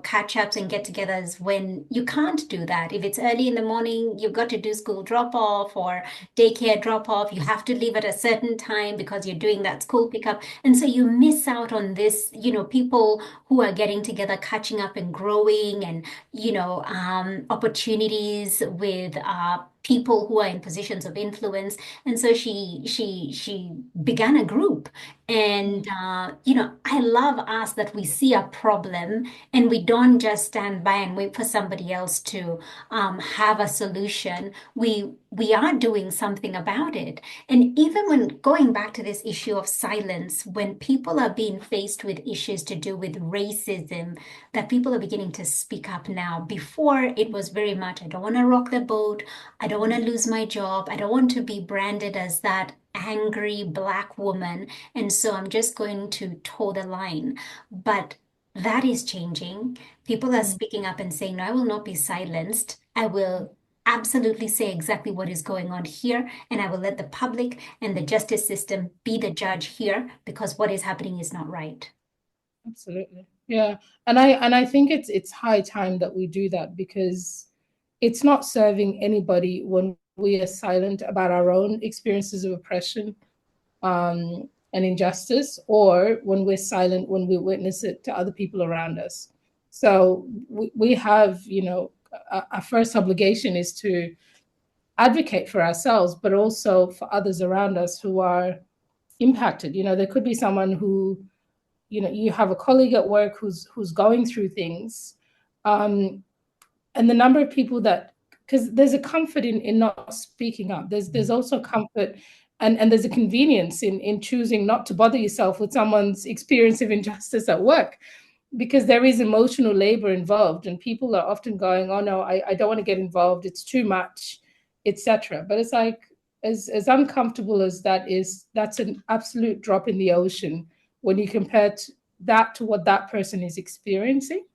catch-ups and get-togethers when you can't do that. If it's early in the morning, you've got to do school drop-off or daycare drop-off. You have to leave at a certain time because you're doing that school pickup. And so you miss out on this, people who are getting together, catching up and growing, and, opportunities with people who are in positions of influence. And so she began a group. And I love us that we see a problem and we don't just stand by and wait for somebody else to have a solution. We are doing something about it. And even when going back to this issue of silence, when people are being faced with issues to do with racism, that people are beginning to speak up now. Before, it was very much, I don't want to rock the boat. I don't want to lose my job. I don't want to be branded as that angry Black woman. And so I'm just going to toe the line. But that is changing. People are speaking up and saying, no, I will not be silenced. I will absolutely say exactly what is going on here, and I will let the public and the justice system be the judge here, because what is happening is not right. Absolutely. Yeah. And I think it's high time that we do that, because it's not serving anybody when we are silent about our own experiences of oppression and injustice, or when we're silent when we witness it to other people around us. So we have, our first obligation is to advocate for ourselves, but also for others around us who are impacted. There could be someone who, you have a colleague at work who's going through things, and the number of people that, because there's a comfort in not speaking up. There's also comfort and there's a convenience in choosing not to bother yourself with someone's experience of injustice at work. because there is emotional labor involved, and people are often going, oh no, I don't want to get involved, it's too much, etc. But it's like, as uncomfortable as that is, that's an absolute drop in the ocean when you compare that to what that person is experiencing.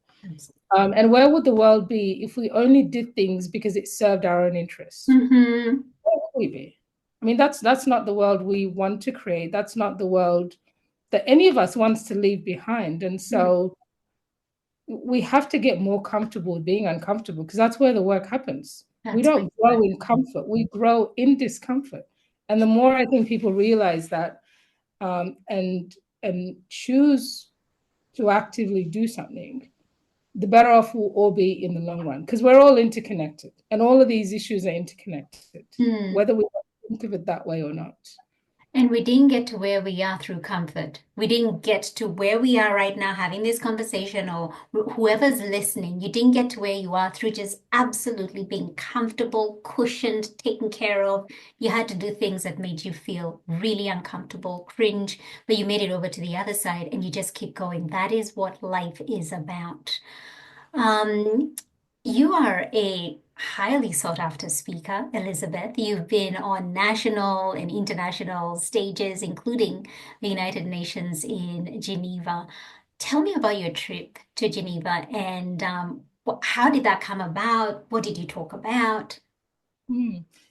And where would the world be if we only did things because it served our own interests? Mm-hmm. Where would we be? I mean, that's not the world we want to create. That's not the world that any of us wants to leave behind. And so we have to get more comfortable with being uncomfortable, because that's where the work happens. We don't grow in comfort, we grow in discomfort. And the more I think people realize that, and choose to actively do something, the better off we'll all be in the long run, because we're all interconnected, and all of these issues are interconnected, whether we think of it that way or not. And we didn't get to where we are through comfort. We didn't get to where we are right now having this conversation, or whoever's listening, you didn't get to where you are through just absolutely being comfortable, cushioned, taken care of. You had to do things that made you feel really uncomfortable, cringe, but you made it over to the other side and you just keep going. That is what life is about. You are a highly sought after speaker, Elizabeth. You've been on national and international stages, including the United Nations in Geneva. Tell me about your trip to Geneva, and how did that come about? What did you talk about?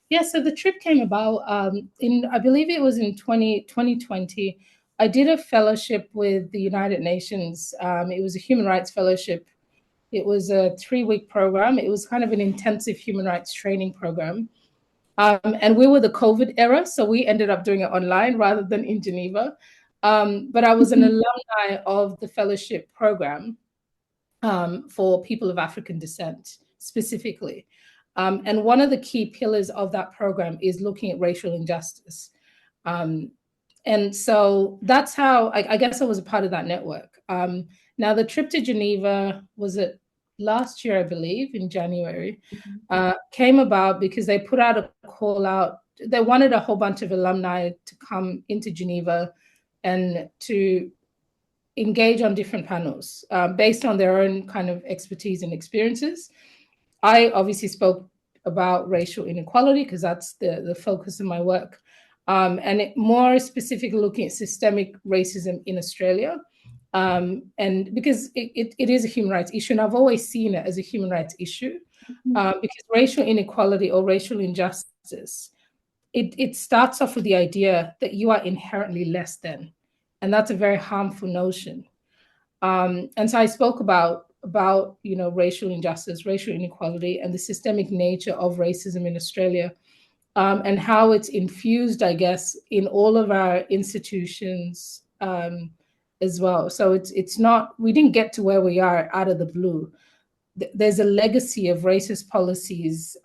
Yeah, so the trip came about in, I believe it was in 2020. I did a fellowship with the United Nations. It was a human rights fellowship. It was a 3-week program. It was kind of an intensive human rights training program. And we were the COVID era, so we ended up doing it online rather than in Geneva. But I was an alumni of the fellowship program for people of African descent specifically. And one of the key pillars of that program is looking at racial injustice. And so that's how I guess I was a part of that network. Now, the trip to Geneva, was it last year, I believe, in January, came about because they put out a call out. They wanted a whole bunch of alumni to come into Geneva and to engage on different panels based on their own kind of expertise and experiences. I obviously spoke about racial inequality because that's the focus of my work. And more specifically looking at systemic racism in Australia. And because it is a human rights issue, and I've always seen it as a human rights issue, because racial inequality or racial injustice, it starts off with the idea that you are inherently less than, and that's a very harmful notion. And so I spoke about racial injustice, racial inequality, and the systemic nature of racism in Australia, and how it's infused, I guess, in all of our institutions as well. So it's not, we didn't get to where we are out of the blue. There's a legacy of racist policies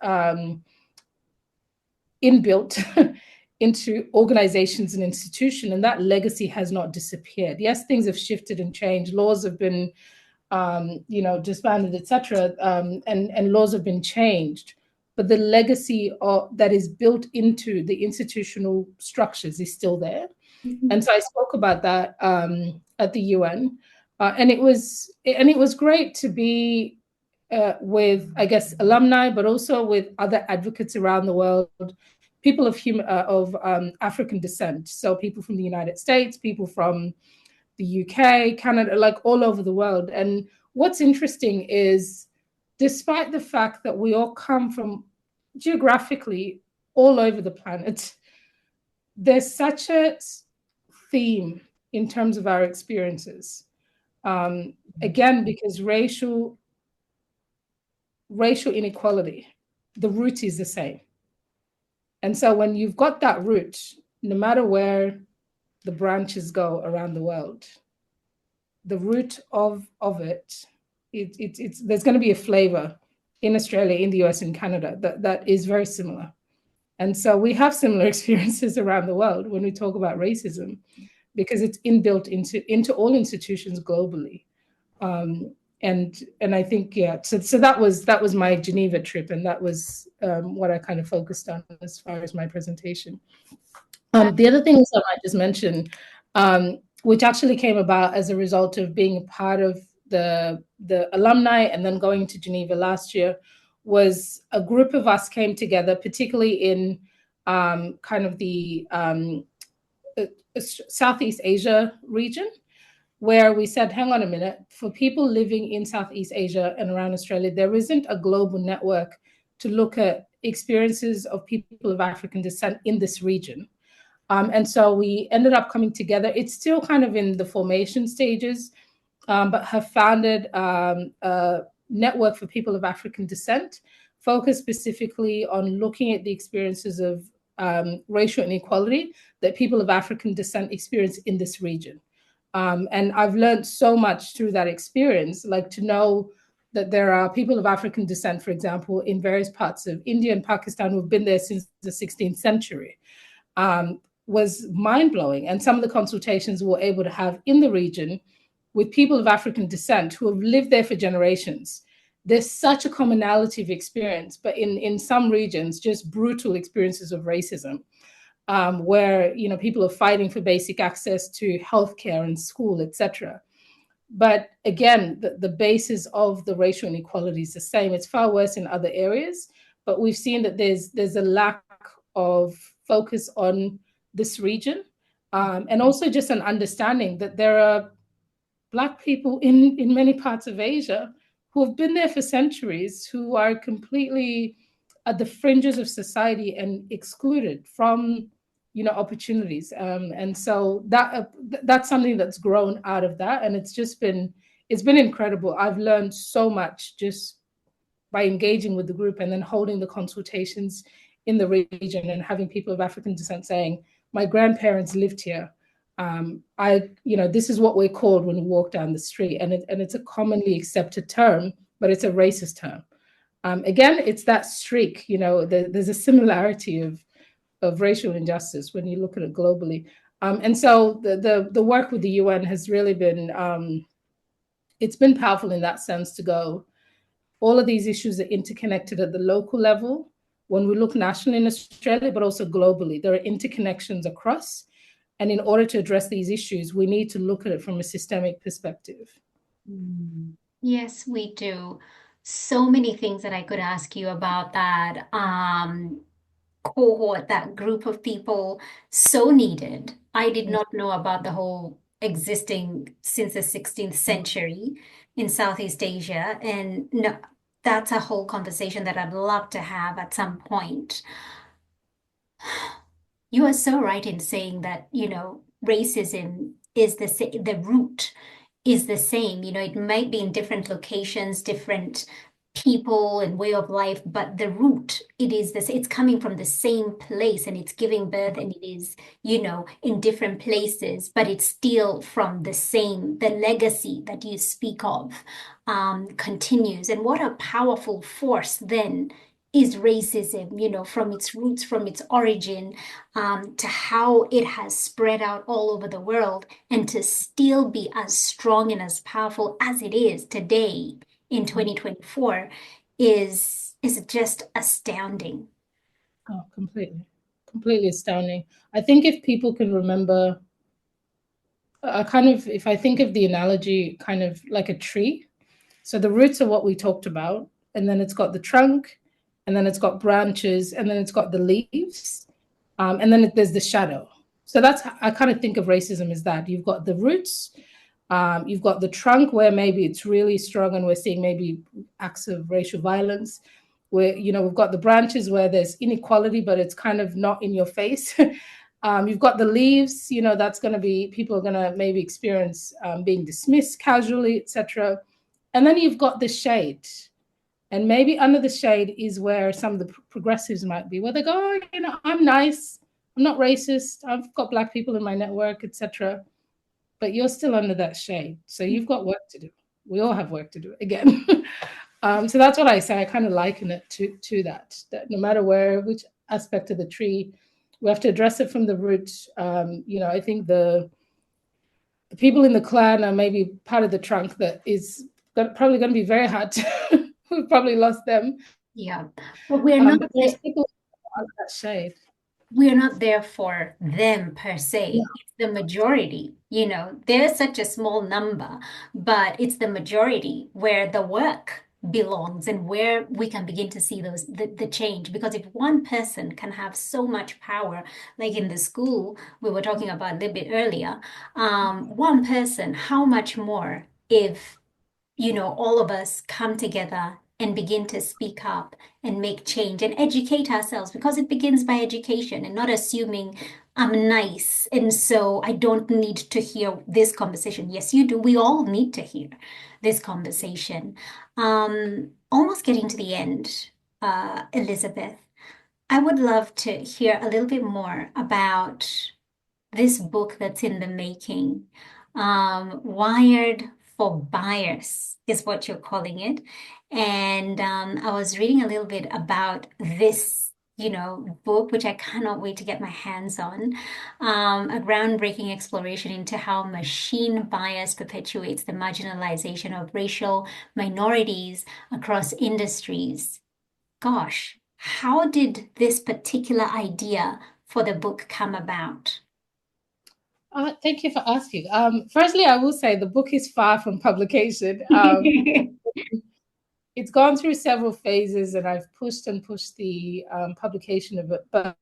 inbuilt into organizations and institutions, and that legacy has not disappeared. Yes, things have shifted and changed. Laws have been, disbanded, etc., and laws have been changed. But the legacy that is built into the institutional structures is still there. And so I spoke about that at the UN, and it was great to be with, I guess, alumni, but also with other advocates around the world, people of African descent. So people from the United States, people from the UK, Canada, like all over the world. And what's interesting is, despite the fact that we all come from geographically all over the planet, there's such a theme in terms of our experiences. Again, because racial inequality, the root is the same. And so when you've got that root, no matter where the branches go around the world, the root of it, it's there's going to be a flavor in Australia, in the US, and Canada that is very similar. And so we have similar experiences around the world when we talk about racism, because it's inbuilt into all institutions globally. And I think, yeah, so that was my Geneva trip, and that was what I kind of focused on as far as my presentation. The other things I might just mention, which actually came about as a result of being a part of the alumni and then going to Geneva last year, was a group of us came together, particularly in kind of the Southeast Asia region, where we said, hang on a minute, for people living in Southeast Asia and around Australia, there isn't a global network to look at experiences of people of African descent in this region. And so we ended up coming together. It's still kind of in the formation stages, but have founded a network for people of African descent, focused specifically on looking at the experiences of racial inequality that people of African descent experience in this region. And I've learned so much through that experience, like to know that there are people of African descent, for example, in various parts of India and Pakistan who've been there since the 16th century, was mind-blowing. And some of the consultations we're able to have in the region with people of African descent who have lived there for generations. There's such a commonality of experience, but in some regions, just brutal experiences of racism, where people are fighting for basic access to healthcare and school, etc. But again, the basis of the racial inequality is the same. It's far worse in other areas, but we've seen that there's a lack of focus on this region, and also just an understanding that there are Black people in many parts of Asia who have been there for centuries, who are completely at the fringes of society and excluded from opportunities. And so that's something that's grown out of that. And it's been incredible. I've learned so much just by engaging with the group and then holding the consultations in the region and having people of African descent saying, my grandparents lived here. This is what we're called when we walk down the street. And it's a commonly accepted term, but it's a racist term. Again, it's that streak, there's a similarity of racial injustice when you look at it globally. And so the work with the UN has really been, it's been powerful in that sense to go, all of these issues are interconnected at the local level. When we look nationally in Australia, but also globally, there are interconnections across. And in order to address these issues, we need to look at it from a systemic perspective. Yes, we do. So many things that I could ask you about that cohort, that group of people, so needed. I did not know about the whole existing since the 16th century in Southeast Asia. And no, that's a whole conversation that I'd love to have at some point. You are so right in saying that, racism is the root is the same. It might be in different locations, different people and way of life, but the root, it's coming from the same place and it's giving birth, and it is, in different places, but it's still from the legacy that you speak of continues. And what a powerful force then is racism, from its roots, from its origin, to how it has spread out all over the world, and to still be as strong and as powerful as it is today in 2024 is just astounding. Oh, completely astounding. I think if people can remember, if I think of the analogy kind of like a tree, so the roots are what we talked about, and then it's got the trunk, and then it's got branches, and then it's got the leaves, and then there's the shadow. So that's, I kind of think of racism as that. You've got the roots, you've got the trunk where maybe it's really strong and we're seeing maybe acts of racial violence, where, we've got the branches where there's inequality, but it's kind of not in your face. You've got the leaves, that's going to be, people are going to maybe experience being dismissed casually, etc. And then you've got the shade. And maybe under the shade is where some of the progressives might be, where they go, I'm nice, I'm not racist, I've got Black people in my network, etc. But you're still under that shade. So you've got work to do. We all have work to do again. So that's what I say. I kind of liken it to that no matter which aspect of the tree, we have to address it from the root. I think the people in the clan are maybe part of the trunk that is probably going to be very hard to, we've probably lost them. Yeah, but we're not but there's people under that shade. we're not there for them per se. It's the majority, they're such a small number, but it's the majority where the work belongs and where we can begin to see the change. Because if one person can have so much power, like in the school we were talking about a little bit earlier, one person, how much more if all of us come together and begin to speak up and make change and educate ourselves, because it begins by education and not assuming I'm nice and so I don't need to hear this conversation. Yes, you do. We all need to hear this conversation. Almost getting to the end, Elizabeth, I would love to hear a little bit more about this book that's in the making. Wired for Bias is what you're calling it. And I was reading a little bit about this, book, which I cannot wait to get my hands on. A groundbreaking exploration into how machine bias perpetuates the marginalization of racial minorities across industries. Gosh, how did this particular idea for the book come about? Thank you for asking. Firstly, I will say the book is far from publication. It's gone through several phases, and I've pushed and pushed the publication of it. But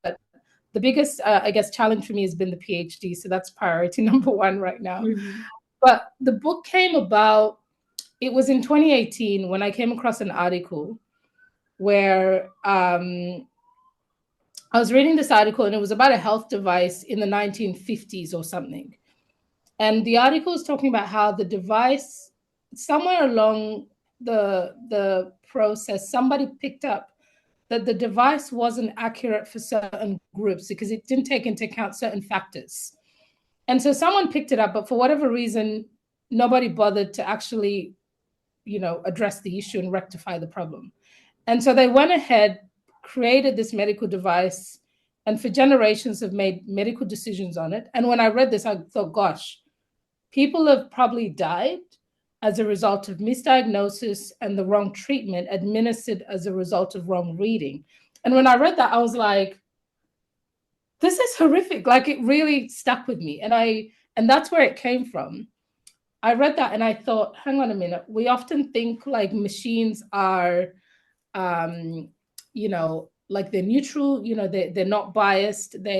the biggest, I guess, challenge for me has been the PhD. So that's priority number one right now. Mhm. But the book came about, it was in 2018 when I came across an article where I was reading this article, and it was about a health device in the 1950s or something. And the article is talking about how the device, somewhere along the process, somebody picked up that the device wasn't accurate for certain groups because it didn't take into account certain factors. And so someone picked it up, but for whatever reason, nobody bothered to actually, address the issue and rectify the problem. And so they went ahead, created this medical device, and for generations have made medical decisions on it. And when I read this, I thought, gosh, people have probably died as a result of misdiagnosis and the wrong treatment administered as a result of wrong reading. And when I read that, I was like, this is horrific. Like, it really stuck with me. And that's where it came from. I read that and I thought, hang on a minute. We often think like machines are, like they're neutral, they're not biased. But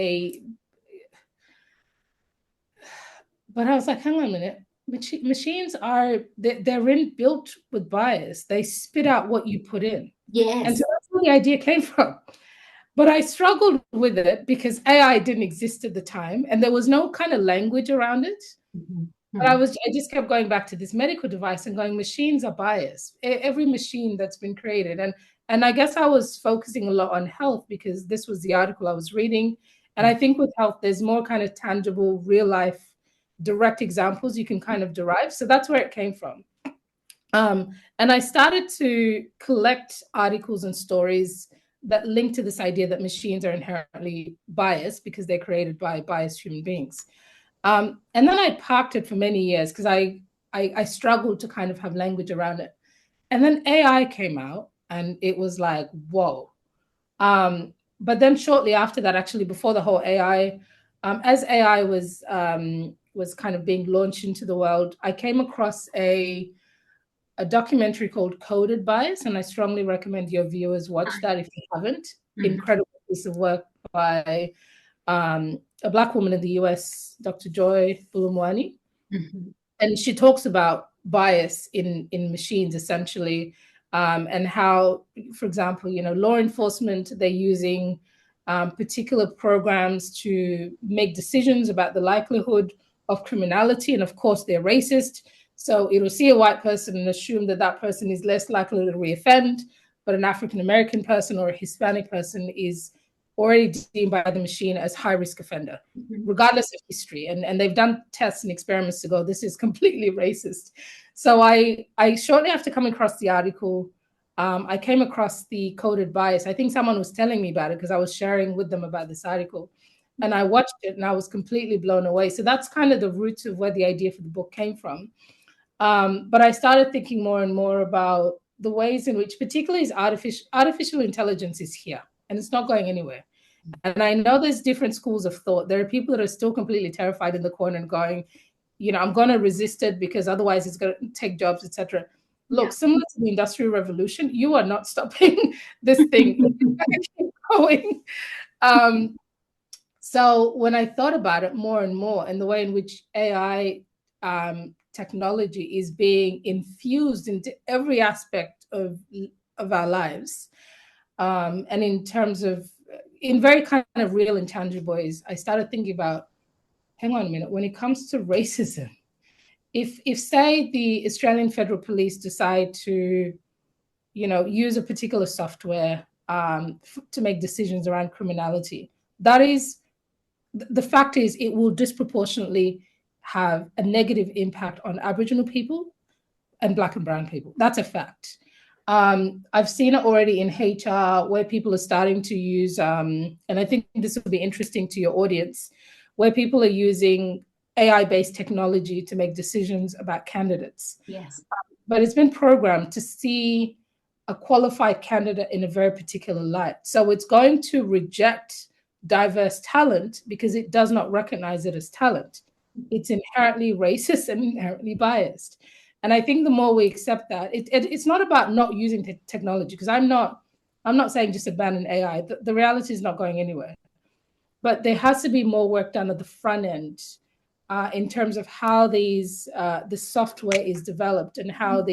I was like, hang on a minute. Machines are, they're built with bias. They spit out what you put in. Yes. And so that's where the idea came from. But I struggled with it because AI didn't exist at the time and there was no kind of language around it. Mm-hmm. But I just kept going back to this medical device and going, machines are biased. Every machine that's been created. And I guess I was focusing a lot on health because this was the article I was reading. And I think with health, there's more kind of tangible, real life, direct examples you can kind of derive. So that's where it came from. And I started to collect articles and stories that link to this idea that machines are inherently biased because they're created by biased human beings. And then I parked it for many years because I struggled to kind of have language around it. And then AI came out and it was like, whoa. But then shortly after that, actually before the whole AI, as AI was kind of being launched into the world, I came across a documentary called Coded Bias, and I strongly recommend your viewers watch that if you haven't. Mm-hmm. Incredible piece of work by a Black woman in the US, Dr. Joy Bulumwani. Mm-hmm. And she talks about bias in machines, essentially, and how, for example, law enforcement, they're using particular programs to make decisions about the likelihood of criminality. And of course, they're racist. So it'll see a white person and assume that that person is less likely to reoffend, but an African-American person or a Hispanic person is already deemed by the machine as high-risk offender, regardless of history. And they've done tests and experiments to go, this is completely racist. So I shortly after coming across the article, I came across the Coded Bias. I think someone was telling me about it because I was sharing with them about this article. And I watched it and I was completely blown away. So that's kind of the roots of where the idea for the book came from. But I started thinking more and more about the ways in which, particularly, artificial intelligence is here and it's not going anywhere. And I know there's different schools of thought. There are people that are still completely terrified in the corner and going, I'm going to resist it because otherwise it's going to take jobs, etc. Look, similar to the Industrial Revolution, you are not stopping this thing. It's keep going. So when I thought about it more and more, and the way in which AI technology is being infused into every aspect of our lives, and in terms of, in very kind of real and tangible ways, I started thinking about, hang on a minute, when it comes to racism, if say the Australian Federal Police decide to, use a particular software to make decisions around criminality, that is, the fact is, it will disproportionately have a negative impact on Aboriginal people and Black and Brown people. That's a fact. I've seen it already in HR where people are starting to use, and I think this will be interesting to your audience, where people are using AI-based technology to make decisions about candidates. Yes. But it's been programmed to see a qualified candidate in a very particular light. So it's going to reject diverse talent because it does not recognize it as talent. It's inherently racist and inherently biased. And I think the more we accept that, it's not about not using technology, because I'm not saying just abandon AI. The reality is not going anywhere. But there has to be more work done at the front end in terms of how the software is developed and how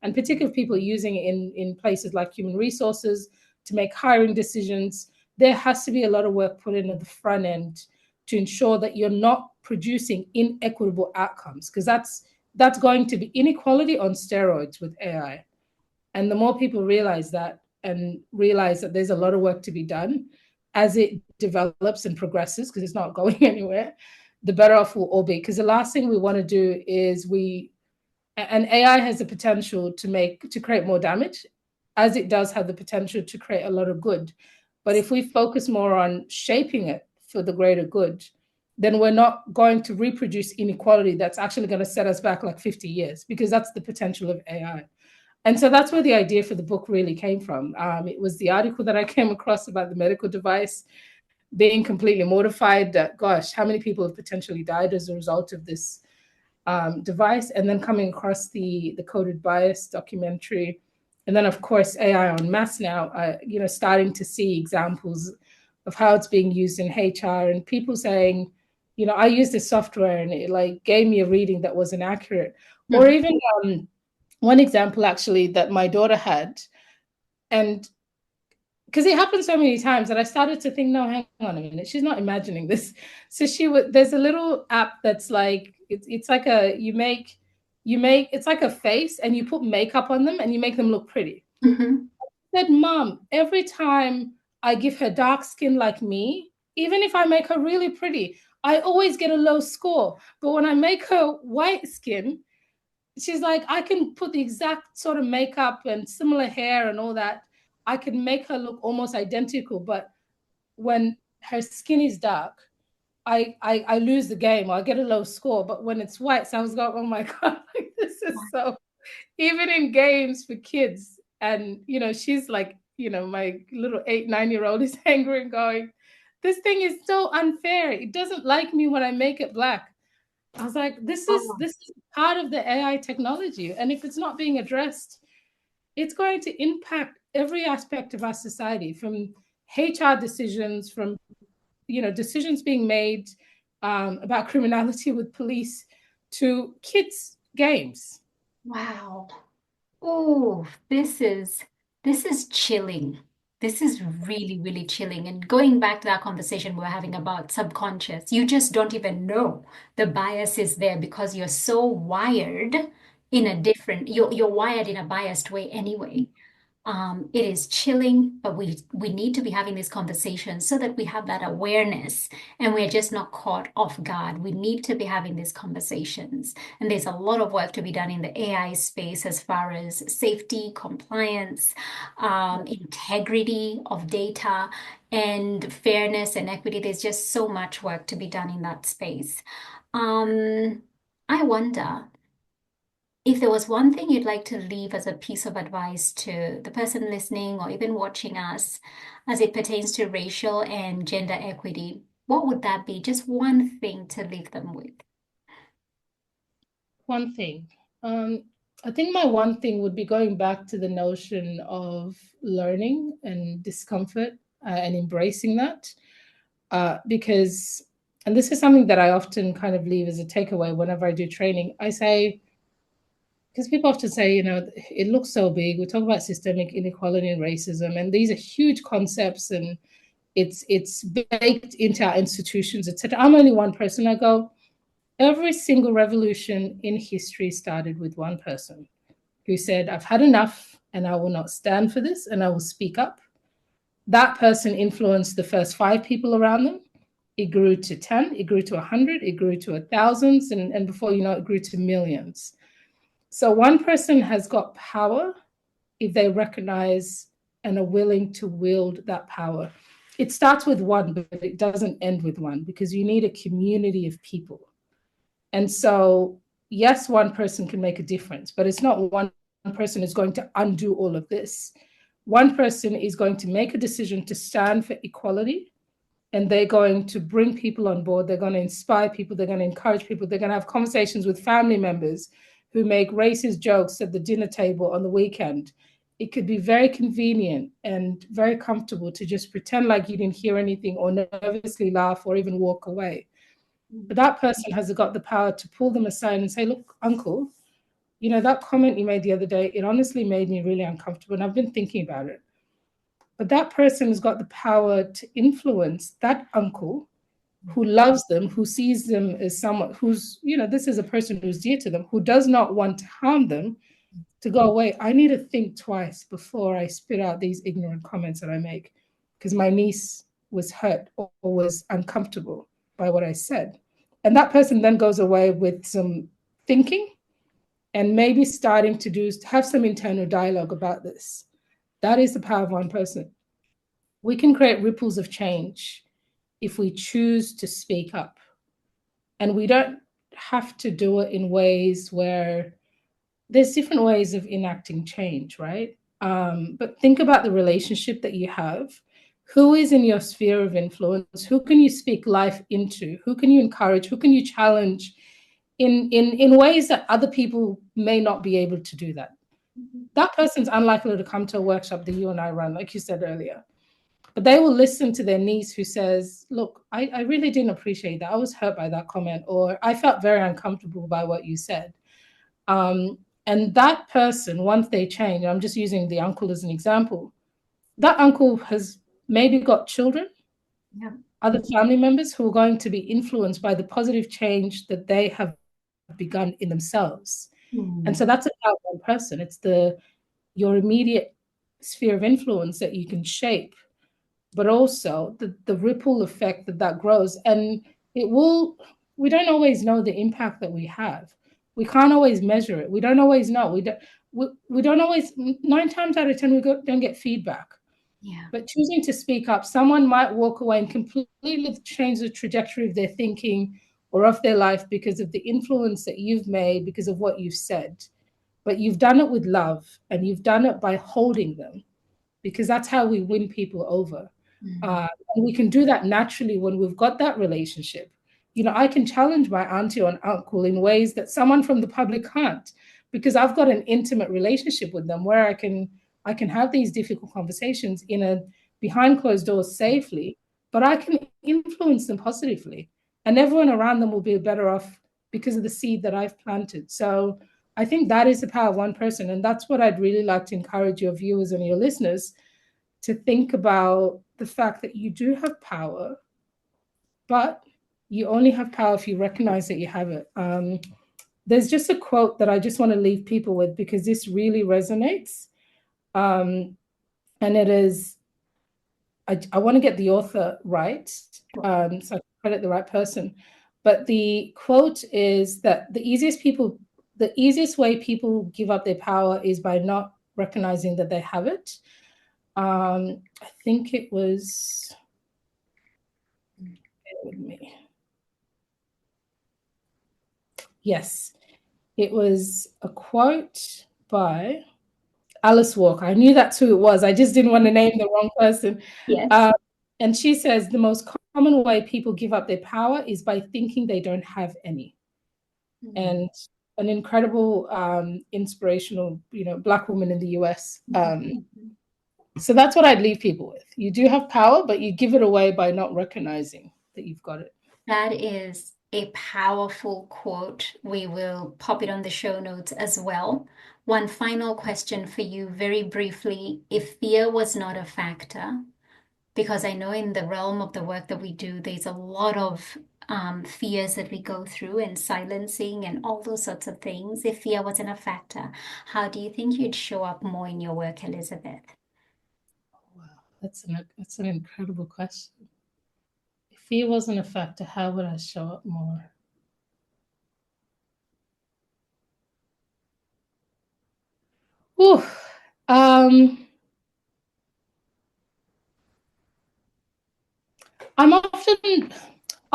and particularly people using it in places like human resources to make hiring decisions. There has to be a lot of work put in at the front end to ensure that you're not producing inequitable outcomes, because that's going to be inequality on steroids with AI. And the more people realize that and realize that there's a lot of work to be done as it develops and progresses, because it's not going anywhere, the better off we'll all be. Because the last thing we want to do is and AI has the potential to create more damage, as it does have the potential to create a lot of good. But if we focus more on shaping it for the greater good, then we're not going to reproduce inequality that's actually going to set us back like 50 years, because that's the potential of AI. And so that's where the idea for the book really came from. It was the article that I came across about the medical device, being completely mortified that, gosh, how many people have potentially died as a result of this device, and then coming across the Coded Bias documentary. And then, of course, AI en masse now, starting to see examples of how it's being used in HR, and people saying, I used this software and it like gave me a reading that wasn't accurate. Mm-hmm. Or even one example actually that my daughter had, and because it happened so many times that I started to think, no, hang on a minute, she's not imagining this. So there's a little app that's like, it's like it's like a face, and you put makeup on them and you make them look pretty. Mm-hmm. I said, Mom, every time I give her dark skin like me, even if I make her really pretty, I always get a low score. But when I make her white skin, she's like, I can put the exact sort of makeup and similar hair and all that. I can make her look almost identical. But when her skin is dark, I lose the game, or I get a low score. But when it's white, so I was going, oh my God, this is so, even in games for kids. And, she's like, my little 8-9-year-old is angry and going, this thing is so unfair. It doesn't like me when I make it black. I was like, this is part of the AI technology. And if it's not being addressed, it's going to impact every aspect of our society, from HR decisions, from, decisions being made about criminality with police, to kids' games. Wow. Oh, this is chilling. This is really, really chilling. And going back to that conversation we were having about subconscious, you just don't even know the bias is there because you're so wired in a different, you're wired in a biased way anyway. It is chilling, but we need to be having these conversations so that we have that awareness and we're just not caught off guard. We need to be having these conversations. And there's a lot of work to be done in the AI space as far as safety, compliance, integrity of data, and fairness and equity. There's just so much work to be done in that space. I wonder, If there was one thing you'd like to leave as a piece of advice to the person listening or even watching us as it pertains to racial and gender equity, what would that be? Just one thing to leave them with. One thing. I think my one thing would be going back to the notion of learning and discomfort and embracing that. Because, and this is something that I often kind of leave as a takeaway whenever I do training. I say, because people often say, it looks so big. We talk about systemic inequality and racism, and these are huge concepts, and it's baked into our institutions, etc. I'm only one person. I go, every single revolution in history started with one person who said, I've had enough and I will not stand for this and I will speak up. That person influenced the first 5 people around them. It grew to 10, it grew to 100, it grew to thousands, and before you know it grew to millions. So one person has got power if they recognize and are willing to wield that power. It starts with one, but it doesn't end with one, because you need a community of people. And so, yes, one person can make a difference, but it's not one person is going to undo all of this. One person is going to make a decision to stand for equality, and they're going to bring people on board. They're going to inspire people. They're going to encourage people. They're going to have conversations with family members who make racist jokes at the dinner table on the weekend. It could be very convenient and very comfortable to just pretend like you didn't hear anything or nervously laugh or even walk away. But that person has got the power to pull them aside and say, look, uncle, that comment you made the other day, it honestly made me really uncomfortable. And I've been thinking about it. But that person has got the power to influence that uncle who loves them, who sees them as someone who's, this is a person who's dear to them, who does not want to harm them, to go away. I need to think twice before I spit out these ignorant comments that I make, because my niece was hurt or was uncomfortable by what I said. And that person then goes away with some thinking and maybe starting to have some internal dialogue about this. That is the power of one person. We can create ripples of change if we choose to speak up. And we don't have to do it in ways where there's different ways of enacting change, right? But think about the relationship that you have. Who is in your sphere of influence? Who can you speak life into? Who can you encourage? Who can you challenge in ways that other people may not be able to do that? That person's unlikely to come to a workshop that you and I run, like you said earlier. But they will listen to their niece who says, look, I really didn't appreciate that. I was hurt by that comment, or I felt very uncomfortable by what you said. And that person, once they change, I'm just using the uncle as an example, that uncle has maybe got children, other family members who are going to be influenced by the positive change that they have begun in themselves. And so that's about one person. It's your immediate sphere of influence that you can shape, but also the ripple effect that grows. And we don't always know the impact that we have. We can't always measure it. We don't always know. We don't always, 9 times out of 10, we don't get feedback. Yeah. But choosing to speak up, someone might walk away and completely change the trajectory of their thinking or of their life because of the influence that you've made, because of what you've said. But you've done it with love, and you've done it by holding them, because that's how we win people over. And we can do that naturally when we've got that relationship. I can challenge my auntie or uncle in ways that someone from the public can't, because I've got an intimate relationship with them where I can have these difficult conversations behind closed doors safely, but I can influence them positively. And everyone around them will be better off because of the seed that I've planted. So I think that is the power of one person. And that's what I'd really like to encourage your viewers and your listeners to think about, the fact that you do have power, but you only have power if you recognize that you have it. There's just a quote that I just want to leave people with, because this really resonates. And it is, I want to get the author right, so I can credit the right person. But the quote is that the easiest way people give up their power is by not recognizing that they have it. I think it was, bear with me. Yes. It was a quote by Alice Walker. I knew that's who it was. I just didn't want to name the wrong person. Yes. And she says, the most common way people give up their power is by thinking they don't have any. And an incredible, inspirational, Black woman in the US. So that's what I'd leave people with. You do have power, but you give it away by not recognizing that you've got it. That is a powerful quote. We will pop it on the show notes as well. One final question for you, very briefly. If fear was not a factor, because I know in the realm of the work that we do, there's a lot of fears that we go through and silencing and all those sorts of things. If fear wasn't a factor, how do you think you'd show up more in your work, Elizabeth? Wow, that's an incredible question. If fear wasn't a factor, how would I show up more? Ooh,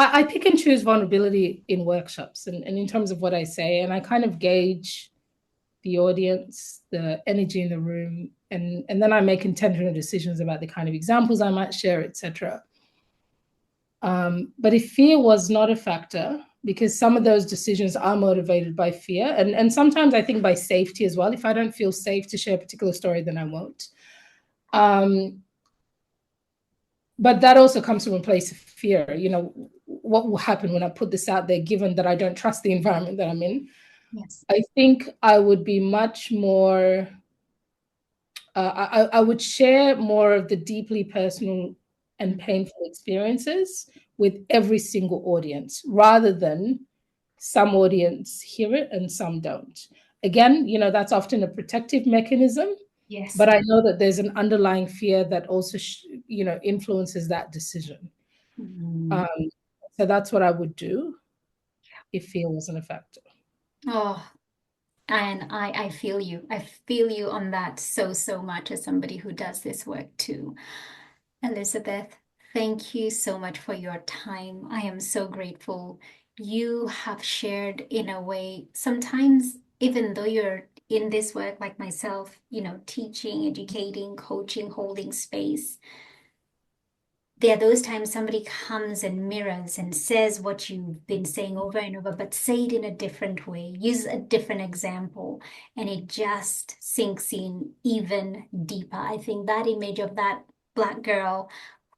I pick and choose vulnerability in workshops and in terms of what I say, and I kind of gauge the audience, the energy in the room, and then I make intentional decisions about the kind of examples I might share, etc. But if fear was not a factor, because some of those decisions are motivated by fear, and sometimes I think by safety as well. If I don't feel safe to share a particular story, then I won't. But that also comes from a place of fear. What will happen when I put this out there, given that I don't trust the environment that I'm in? Yes. I think I would be much more, I would share more of the deeply personal and painful experiences with every single audience, rather than some audience hear it and some don't. Again, that's often a protective mechanism. Yes. But I know that there's an underlying fear that also, influences that decision. So that's what I would do if fear wasn't a factor. Oh, and I feel you. I feel you on that so much as somebody who does this work too. Elizabeth, thank you so much for your time. I am so grateful. You have shared in a way, sometimes even though you're in this work like myself, teaching, educating, coaching, holding space, there are those times somebody comes and mirrors and says what you've been saying over and over, but say it in a different way, use a different example, and it just sinks in even deeper. I think that image of that Black girl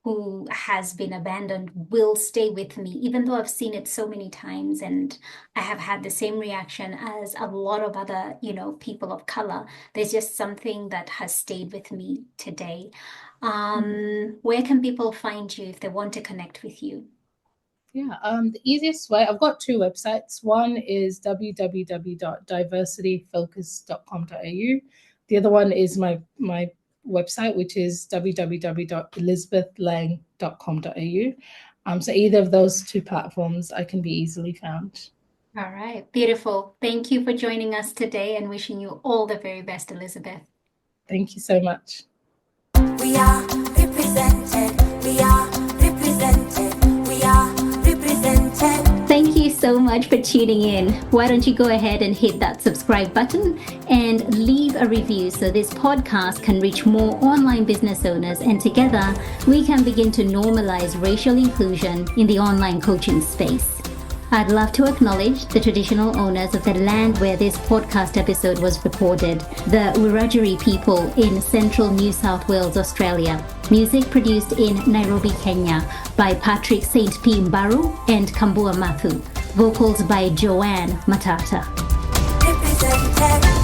who has been abandoned will stay with me, even though I've seen it so many times and I have had the same reaction as a lot of other, people of color. There's just something that has stayed with me today. Where can people find you if they want to connect with you? Yeah, the easiest way, I've got two websites. One is www.diversityfocus.com.au. The other one is my website, which is www.elizabethlang.com.au. So either of those two platforms, I can be easily found. All right, beautiful. Thank you for joining us today and wishing you all the very best, Elizabeth. Thank you so much. We are represented. We are represented. We are represented. Thank you so much for tuning in. Why don't you go ahead and hit that subscribe button and leave a review so this podcast can reach more online business owners, and together we can begin to normalize racial inclusion in the online coaching space. I'd love to acknowledge the traditional owners of the land where this podcast episode was recorded, the Wiradjuri people in central New South Wales, Australia. Music produced in Nairobi, Kenya by Patrick St. P. Mbaru and Kambua Mathu. Vocals by Joanne Matata. Represented.